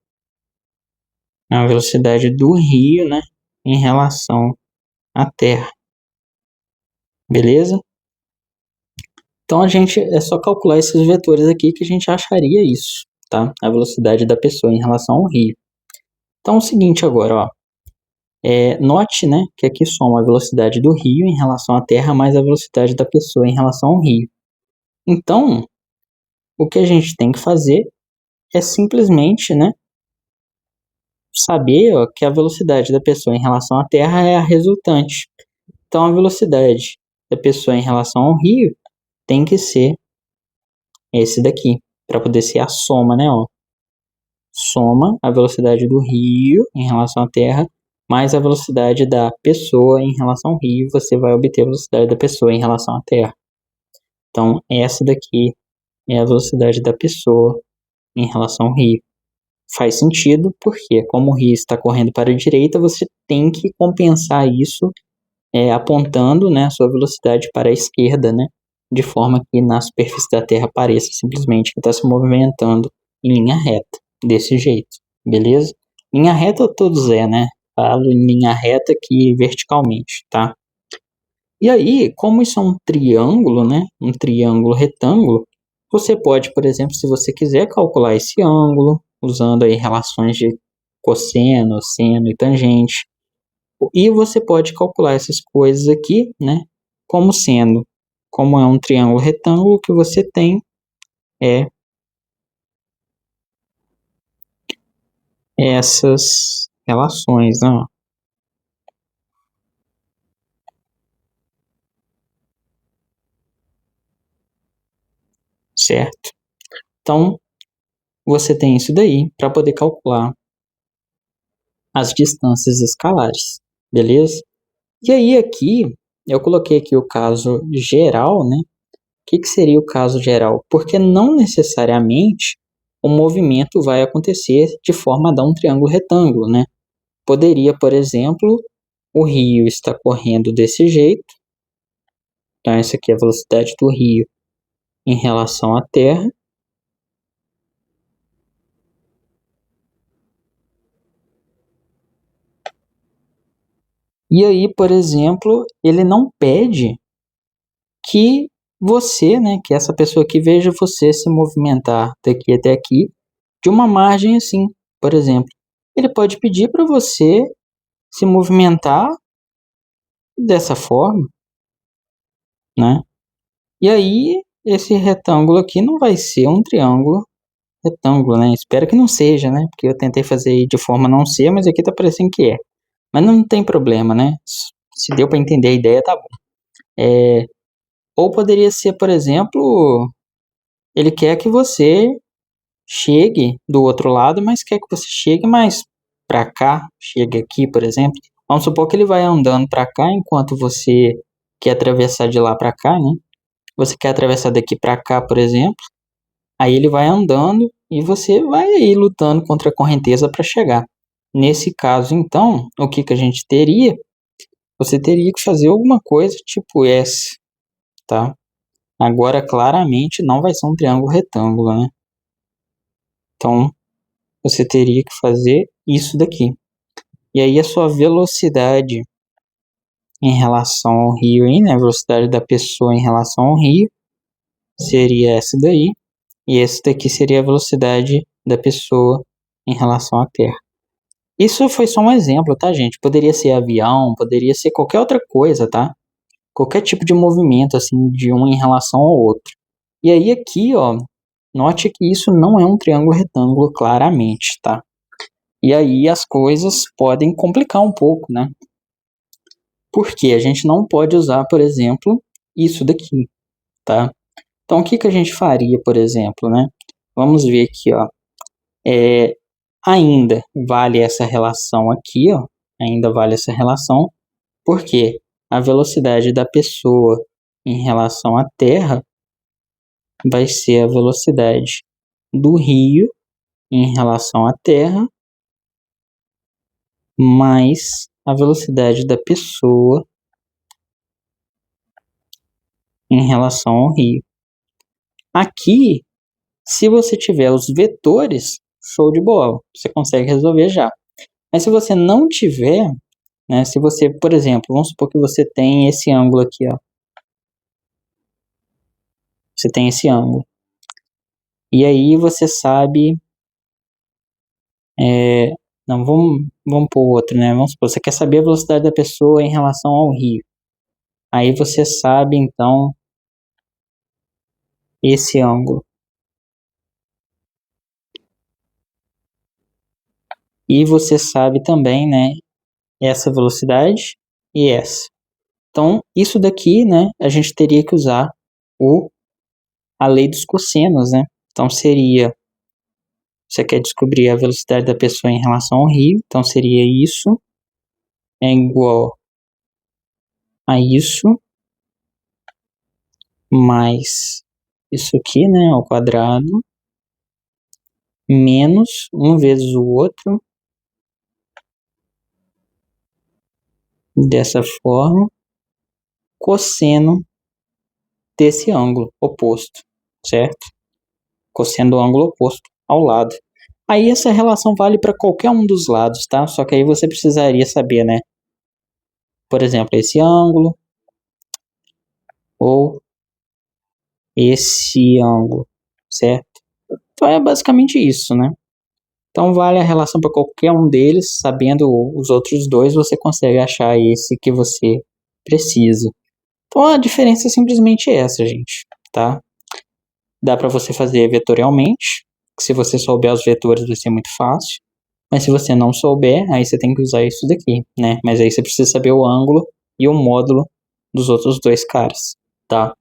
a velocidade do rio, né, em relação à Terra. Beleza? Então a gente é só calcular esses vetores aqui que a gente acharia isso, tá? A velocidade da pessoa em relação ao rio. Então é o seguinte agora, ó. Note, né, que aqui soma a velocidade do rio em relação à Terra mais a velocidade da pessoa em relação ao rio. Então, o que a gente tem que fazer é simplesmente, né, saber, ó, que a velocidade da pessoa em relação à Terra é a resultante. Então, a velocidade da pessoa em relação ao rio tem que ser esse daqui, para poder ser a soma, né, ó. Soma a velocidade do rio em relação à Terra mais a velocidade da pessoa em relação ao rio, você vai obter a velocidade da pessoa em relação à Terra. Então, essa daqui é a velocidade da pessoa em relação ao rio. Faz sentido, porque como o rio está correndo para a direita, você tem que compensar isso apontando, né, a sua velocidade para a esquerda, né, de forma que na superfície da Terra pareça simplesmente que está se movimentando em linha reta, desse jeito, beleza? Linha reta todos né? Falo em linha reta aqui verticalmente, tá? E aí, como isso é um triângulo, né, um triângulo retângulo, você pode, por exemplo, se você quiser calcular esse ângulo, usando aí relações de cosseno, seno e tangente, e você pode calcular essas coisas aqui, né, como sendo, como é um triângulo retângulo, o que você tem é essas relações, né? Certo? Então, você tem isso daí para poder calcular as distâncias escalares, beleza? E aí aqui, eu coloquei aqui o caso geral, né? O que seria o caso geral? Porque não necessariamente o movimento vai acontecer de forma a dar um triângulo retângulo, né? Poderia, por exemplo, o rio está correndo desse jeito, então essa aqui é a velocidade do rio em relação à Terra, e aí, por exemplo, ele não pede que você, né, que essa pessoa aqui veja você se movimentar daqui até aqui de uma margem assim, por exemplo. Ele pode pedir para você se movimentar dessa forma, né? E aí, esse retângulo aqui não vai ser um triângulo retângulo, né? Espero que não seja, né? Porque eu tentei fazer de forma não ser, mas aqui tá parecendo que é. Mas não tem problema, né? Se deu para entender a ideia, tá bom. Ou poderia ser, por exemplo, ele quer que você chegue do outro lado, mas quer que você chegue mais para cá, chegue aqui, por exemplo. Vamos supor que ele vai andando para cá enquanto você quer atravessar de lá para cá, né? Você quer atravessar daqui para cá, por exemplo. Aí ele vai andando e você vai aí lutando contra a correnteza para chegar. Nesse caso, então, o que a gente teria? Você teria que fazer alguma coisa tipo essa, tá? Agora, claramente, não vai ser um triângulo retângulo, né? Então, você teria que fazer isso daqui. E aí, a sua velocidade em relação ao rio, né? A velocidade da pessoa em relação ao rio seria essa daí. E esse daqui seria a velocidade da pessoa em relação à Terra. Isso foi só um exemplo, tá, gente? Poderia ser avião, poderia ser qualquer outra coisa, tá? qualquer tipo de movimento assim de um em relação ao outro. E aí aqui, ó, note que isso não é um triângulo retângulo claramente, tá? E aí as coisas podem complicar um pouco, né? Porque a gente não pode usar, por exemplo, isso daqui, tá? Então o que que a gente faria, por exemplo, né? Vamos ver aqui, ó. Ainda vale essa relação aqui, ó. Ainda vale essa relação, porque a velocidade da pessoa em relação à Terra vai ser a velocidade do rio em relação à Terra mais a velocidade da pessoa em relação ao rio. Aqui, se você tiver os vetores, show de bola, você consegue resolver já. Mas se você não tiver, né, se você, por exemplo, vamos supor que você tem esse ângulo aqui, ó. Você tem esse ângulo. E aí você sabe... não, vamos pôr outro, né? Vamos supor, você quer saber a velocidade da pessoa em relação ao rio. Aí você sabe, então, esse ângulo. E você sabe também, né, essa velocidade e essa. Então, isso daqui, né, a gente teria que usar a lei dos cossenos, né? Então, seria... Você quer descobrir a velocidade da pessoa em relação ao rio, então seria isso é igual a isso mais isso aqui, né, ao quadrado, menos um vezes o outro, dessa forma, cosseno desse ângulo oposto, certo? Cosseno do ângulo oposto ao lado. Aí essa relação vale para qualquer um dos lados, tá? Só que aí você precisaria saber, né? Por exemplo, esse ângulo ou esse ângulo, certo? Então é basicamente isso, né? Então vale a relação para qualquer um deles, sabendo os outros dois, você consegue achar esse que você precisa. Então a diferença é simplesmente essa, gente, tá? Dá para você fazer vetorialmente, que se você souber os vetores vai ser muito fácil. Mas se você não souber, aí você tem que usar isso daqui, né? Mas aí você precisa saber o ângulo e o módulo dos outros dois caras, tá?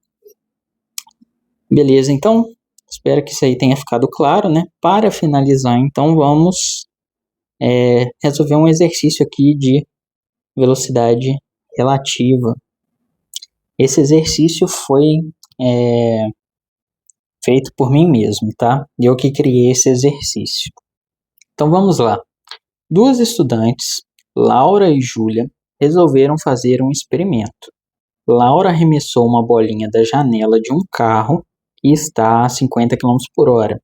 Beleza, então, espero que isso aí tenha ficado claro, né? Para finalizar, então, vamos resolver um exercício aqui de velocidade relativa. Esse exercício foi feito por mim mesmo, tá? Eu que criei esse exercício. Então vamos lá. Duas estudantes, Laura e Júlia, resolveram fazer um experimento. Laura arremessou uma bolinha da janela de um carro que está a 50 km por hora.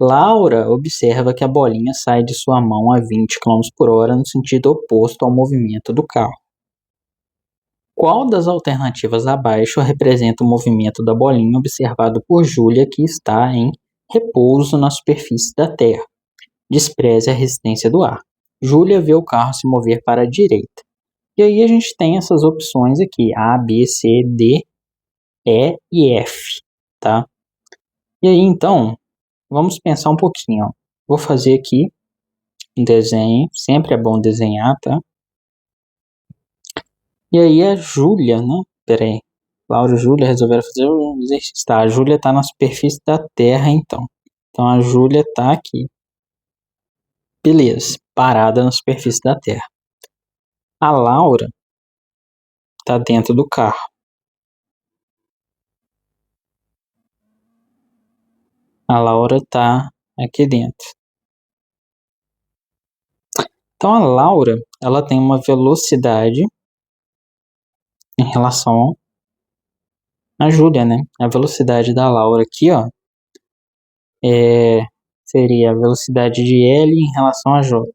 Laura observa que a bolinha sai de sua mão a 20 km por hora no sentido oposto ao movimento do carro. Qual das alternativas abaixo representa o movimento da bolinha observado por Júlia, que está em repouso na superfície da Terra? Despreze a resistência do ar. Júlia vê o carro se mover para a direita. E aí a gente tem essas opções aqui, A, B, C, D, E e F, tá? E aí então, vamos pensar um pouquinho, ó. Vou fazer aqui um desenho, sempre é bom desenhar, tá? E aí a Júlia, né? Pera aí. Laura e Júlia resolveram fazer um exercício. Tá, a Júlia tá na superfície da Terra, então. Então a Júlia tá aqui. Beleza, parada na superfície da Terra. A Laura tá dentro do carro. A Laura tá aqui dentro. Então a Laura, ela tem uma velocidade em relação à Júlia, né? A velocidade da Laura aqui, ó, seria a velocidade de L em relação a J.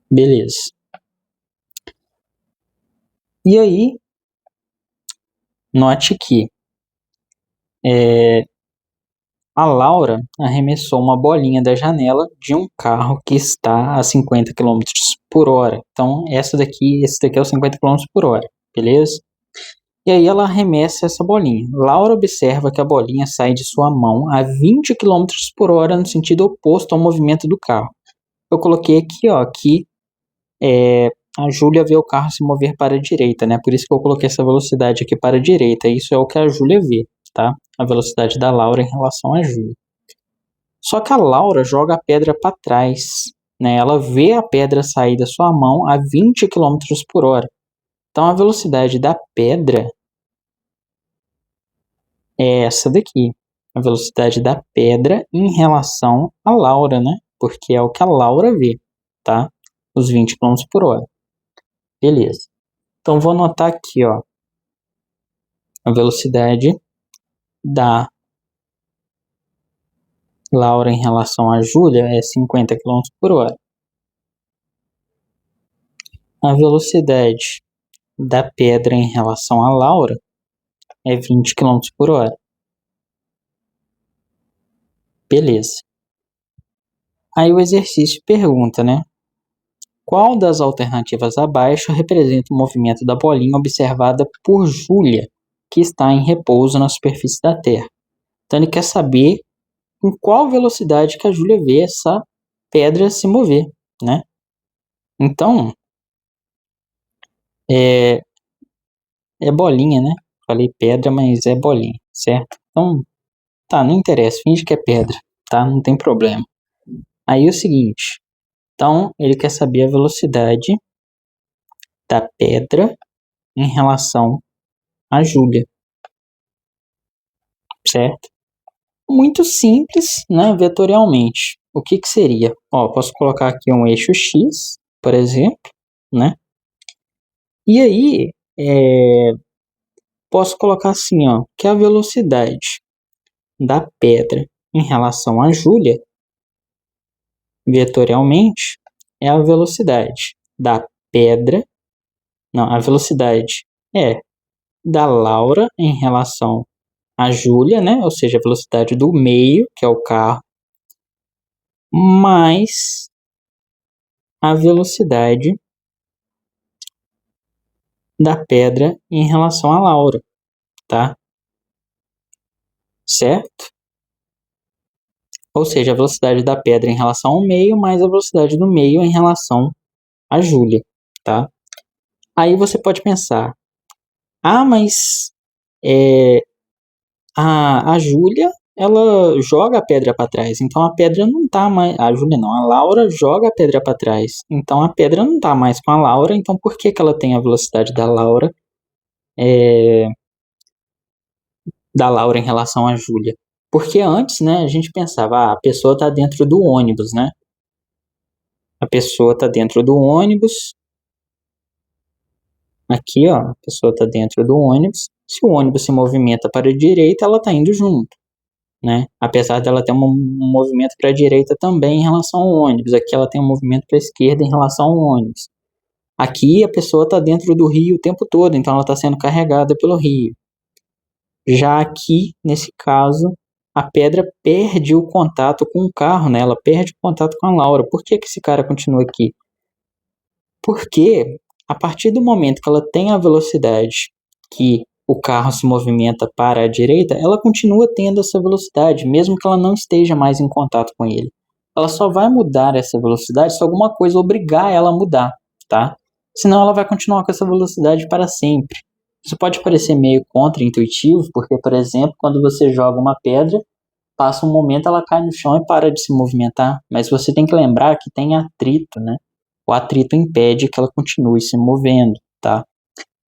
Beleza. E aí, note que a Laura arremessou uma bolinha da janela de um carro que está a 50 km por hora. Então, esse daqui é o 50 km por hora. beleza? E aí ela arremessa essa bolinha. Laura observa que a bolinha sai de sua mão a 20 quilômetros por hora no sentido oposto ao movimento do carro. Eu coloquei aqui, ó, que a Júlia vê o carro se mover para a direita, né? Por isso que eu coloquei essa velocidade aqui para a direita. Isso é o que a Júlia vê, tá? A velocidade da Laura em relação à Júlia. Só que a Laura joga a pedra para trás, né? Ela vê a pedra sair da sua mão a 20 quilômetros por hora. Então a velocidade da pedra é essa daqui. A velocidade da pedra em relação à Laura, né? Porque é o que a Laura vê, tá? Os 20 quilômetros por hora. Beleza. Então vou anotar aqui, ó. A velocidade da Laura em relação à Júlia é 50 quilômetros por hora. A velocidade da pedra em relação à Laura é 20 quilômetros por hora. Beleza. Aí o exercício pergunta, né? Qual das alternativas abaixo representa o movimento da bolinha observada por Júlia, que está em repouso na superfície da Terra? Então ele quer saber em qual velocidade que a Júlia vê essa pedra se mover, né? Então, é bolinha, né? Falei pedra, mas é bolinha, certo? Então, tá, não interessa, finge que é pedra, tá? Não tem problema. Aí é o seguinte, então ele quer saber a velocidade da pedra em relação a Júlia, certo? Muito simples, né, vetorialmente. O que que seria? Ó, posso colocar aqui um eixo X, por exemplo, né? E aí, posso colocar assim, ó, que a velocidade da pedra em relação a Júlia, vetorialmente, é a velocidade da pedra, não, a velocidade é da Laura em relação a Júlia, né? Ou seja, a velocidade do meio, que é o carro, mais a velocidade da pedra em relação a Laura, tá? Certo? Ou seja, a velocidade da pedra em relação ao meio mais a velocidade do meio em relação a Júlia, tá? Aí você pode pensar, mas a Júlia, ela joga a pedra para trás, então a pedra não tá mais, a Júlia não, a Laura joga a pedra para trás, então a pedra não tá mais com a Laura, então por que que ela tem a velocidade da Laura em relação à Júlia? Porque antes, né, a gente pensava, a pessoa está dentro do ônibus, né? A pessoa está dentro do ônibus. Aqui, ó, a pessoa está dentro do ônibus. Se o ônibus se movimenta para a direita, ela está indo junto, né? Apesar dela ter um movimento para a direita também em relação ao ônibus. Aqui ela tem um movimento para a esquerda em relação ao ônibus. Aqui a pessoa está dentro do rio o tempo todo, então ela está sendo carregada pelo rio. Já aqui, nesse caso, a pedra perde o contato com o carro, né? Ela perde o contato com a Laura. Por que que esse cara continua aqui? Porque a partir do momento que ela tem a velocidade que o carro se movimenta para a direita, ela continua tendo essa velocidade, mesmo que ela não esteja mais em contato com ele. Ela só vai mudar essa velocidade se alguma coisa obrigar ela a mudar, tá? Senão ela vai continuar com essa velocidade para sempre. Isso pode parecer meio contra-intuitivo, porque, por exemplo, quando você joga uma pedra, passa um momento, ela cai no chão e para de se movimentar, mas você tem que lembrar que tem atrito, né? O atrito impede que ela continue se movendo, tá?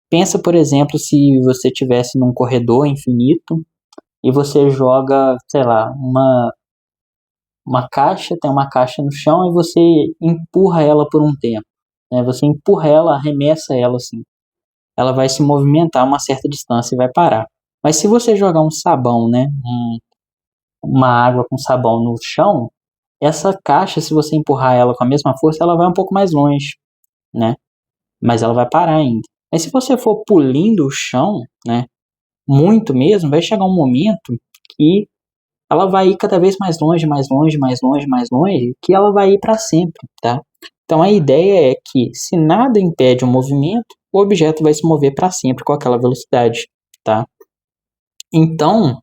Pensa, por exemplo, se você estivesse num corredor infinito e você joga, sei lá, uma caixa, tem uma caixa no chão e você empurra ela por um tempo, né? Você empurra ela, arremessa ela assim. Ela vai se movimentar uma certa distância e vai parar. Mas se você jogar um sabão, né? Uma água com sabão no chão, essa caixa, se você empurrar ela com a mesma força, ela vai um pouco mais longe, né? Mas ela vai parar ainda. Mas se você for pulindo o chão, né? Muito mesmo, vai chegar um momento que ela vai ir cada vez mais longe, mais longe, mais longe, mais longe, que ela vai ir para sempre, tá? Então a ideia é que se nada impede o movimento, o objeto vai se mover para sempre com aquela velocidade, tá? Então,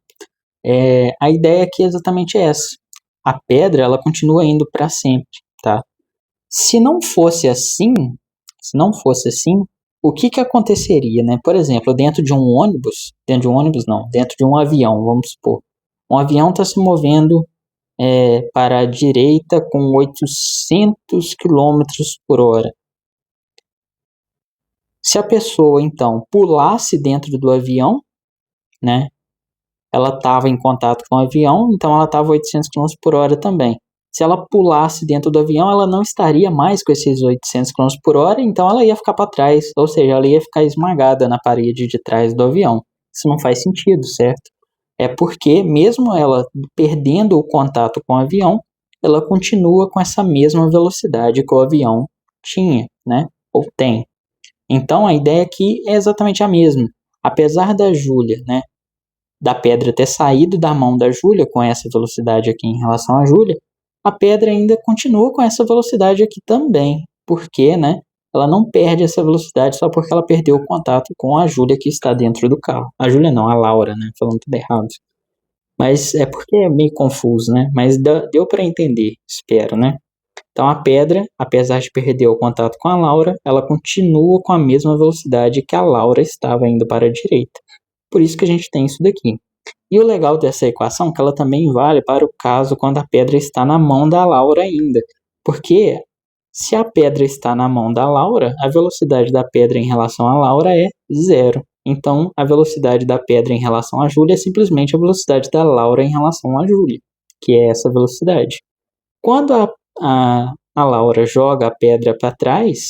a ideia aqui é exatamente essa. A pedra, ela continua indo para sempre, tá? Se não fosse assim, o que que aconteceria, né? Por exemplo, dentro de um ônibus não, dentro de um avião, vamos supor. Um avião está se movendo para a direita com 800 quilômetros por hora. Se a pessoa, então, pulasse dentro do avião, né? Ela estava em contato com o avião, então ela estava 800 quilômetros por hora também. Se ela pulasse dentro do avião, ela não estaria mais com esses 800 quilômetros por hora, então ela ia ficar para trás, ou seja, ela ia ficar esmagada na parede de trás do avião. Isso não faz sentido, certo? É porque, mesmo ela perdendo o contato com o avião, ela continua com essa mesma velocidade que o avião tinha, né? Ou tem. Então a ideia aqui é exatamente a mesma. Apesar da Júlia, né, da pedra ter saído da mão da Júlia com essa velocidade aqui em relação à Júlia, a pedra ainda continua com essa velocidade aqui também. Porque, né, ela não perde essa velocidade só porque ela perdeu o contato com a Júlia que está dentro do carro. A Júlia não, a Laura, né, falando tudo errado. Mas é porque é meio confuso, né? Mas deu para entender, espero, né? Então a pedra, apesar de perder o contato com a Laura, ela continua com a mesma velocidade que a Laura estava indo para a direita. Por isso que a gente tem isso daqui. E o legal dessa equação é que ela também vale para o caso quando a pedra está na mão da Laura ainda. Porque se a pedra está na mão da Laura, a velocidade da pedra em relação à Laura é zero. Então, a velocidade da pedra em relação à Júlia é simplesmente a velocidade da Laura em relação à Júlia, que é essa velocidade. Quando a Laura joga a pedra para trás,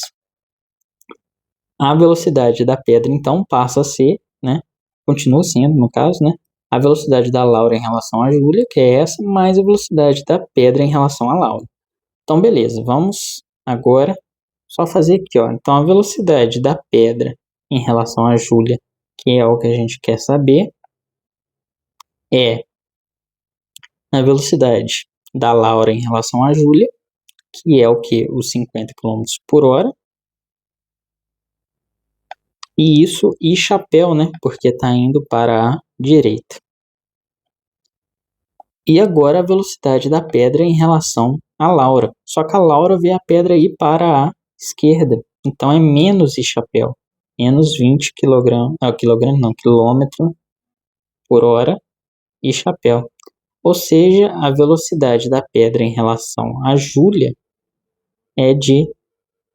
a velocidade da pedra então passa a ser, né, continua sendo, no caso, né, a velocidade da Laura em relação à Júlia, que é essa, mais a velocidade da pedra em relação à Laura. Então, beleza, vamos agora só fazer aqui, ó. Então, a velocidade da pedra em relação à Júlia, que é o que a gente quer saber, é a velocidade da Laura em relação à Júlia, que é o que? Os 50 quilômetros por hora. E isso e chapéu, né? Porque está indo para a direita. E agora a velocidade da pedra em relação à Laura. Só que a Laura vê a pedra ir para a esquerda. Então é menos e chapéu. Menos 20 quilômetro por hora e chapéu. Ou seja, a velocidade da pedra em relação à Júlia é de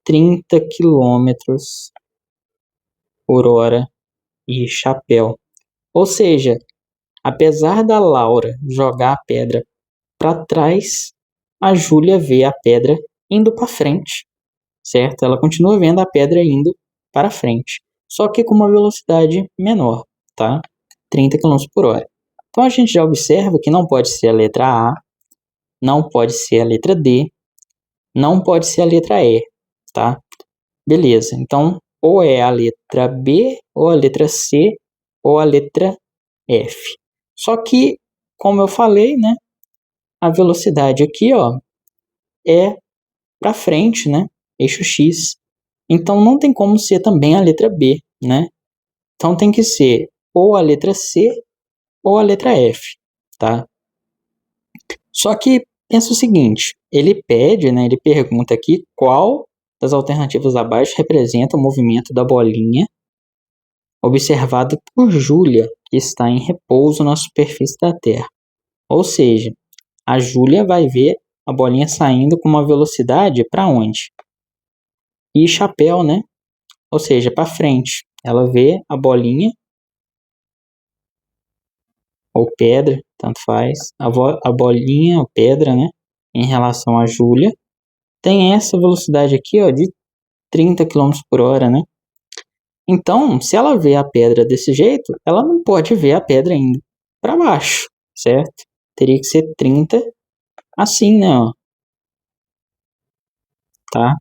30 quilômetros por hora e chapéu. Ou seja, apesar da Laura jogar a pedra para trás, a Júlia vê a pedra indo para frente, certo? Ela continua vendo a pedra indo para frente, só que com uma velocidade menor, tá? 30 km por hora. Então a gente já observa que não pode ser a letra A, não pode ser a letra D, não pode ser a letra E, tá? Beleza, então ou é a letra B, ou a letra C, ou a letra F. Só que, como eu falei, né, a velocidade aqui, ó, é para frente, né, eixo X. Então não tem como ser também a letra B, né? Então tem que ser ou a letra C ou a letra F, tá? Só que pensa o seguinte, ele pede, né, ele pergunta aqui qual das alternativas abaixo representa o movimento da bolinha observado por Júlia, que está em repouso na superfície da Terra. Ou seja, a Júlia vai ver a bolinha saindo com uma velocidade para onde? E chapéu, né? Ou seja, para frente. Ela vê a bolinha ou pedra, tanto faz, a bolinha ou pedra, né? Em relação à Júlia, tem essa velocidade aqui, ó, de 30 km por hora, né? Então, se ela vê a pedra desse jeito, ela não pode ver a pedra indo para baixo, certo? Teria que ser 30 assim, né? Ó, tá?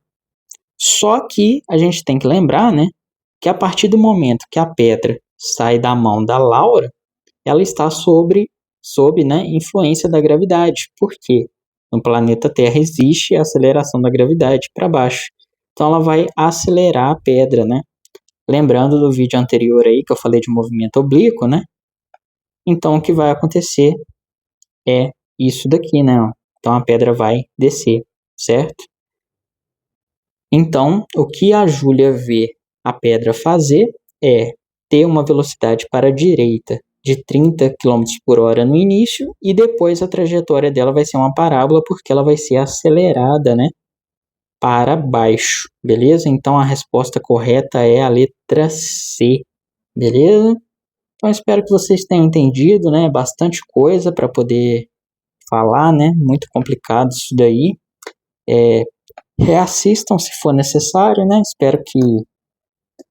Só que a gente tem que lembrar, né? Que a partir do momento que a pedra sai da mão da Laura, ela está sob, né, influência da gravidade. Por quê? no planeta Terra existe a aceleração da gravidade para baixo. Então ela vai acelerar a pedra, né? Lembrando do vídeo anterior aí que eu falei de movimento oblíquo, né? Então o que vai acontecer é isso daqui, né? Então a pedra vai descer, certo? Então o que a Júlia vê a pedra fazer é ter uma velocidade para a direita de 30 km por hora no início e depois a trajetória dela vai ser uma parábola porque ela vai ser acelerada, né? Para baixo, beleza? Então a resposta correta é a letra C, beleza? Então espero que vocês tenham entendido, né? Bastante coisa para poder falar, né? Muito complicado isso daí. Reassistam se for necessário, né? Espero que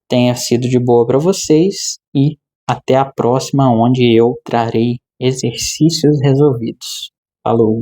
tenha sido de boa para vocês e até a próxima, onde eu trarei exercícios resolvidos. Falou!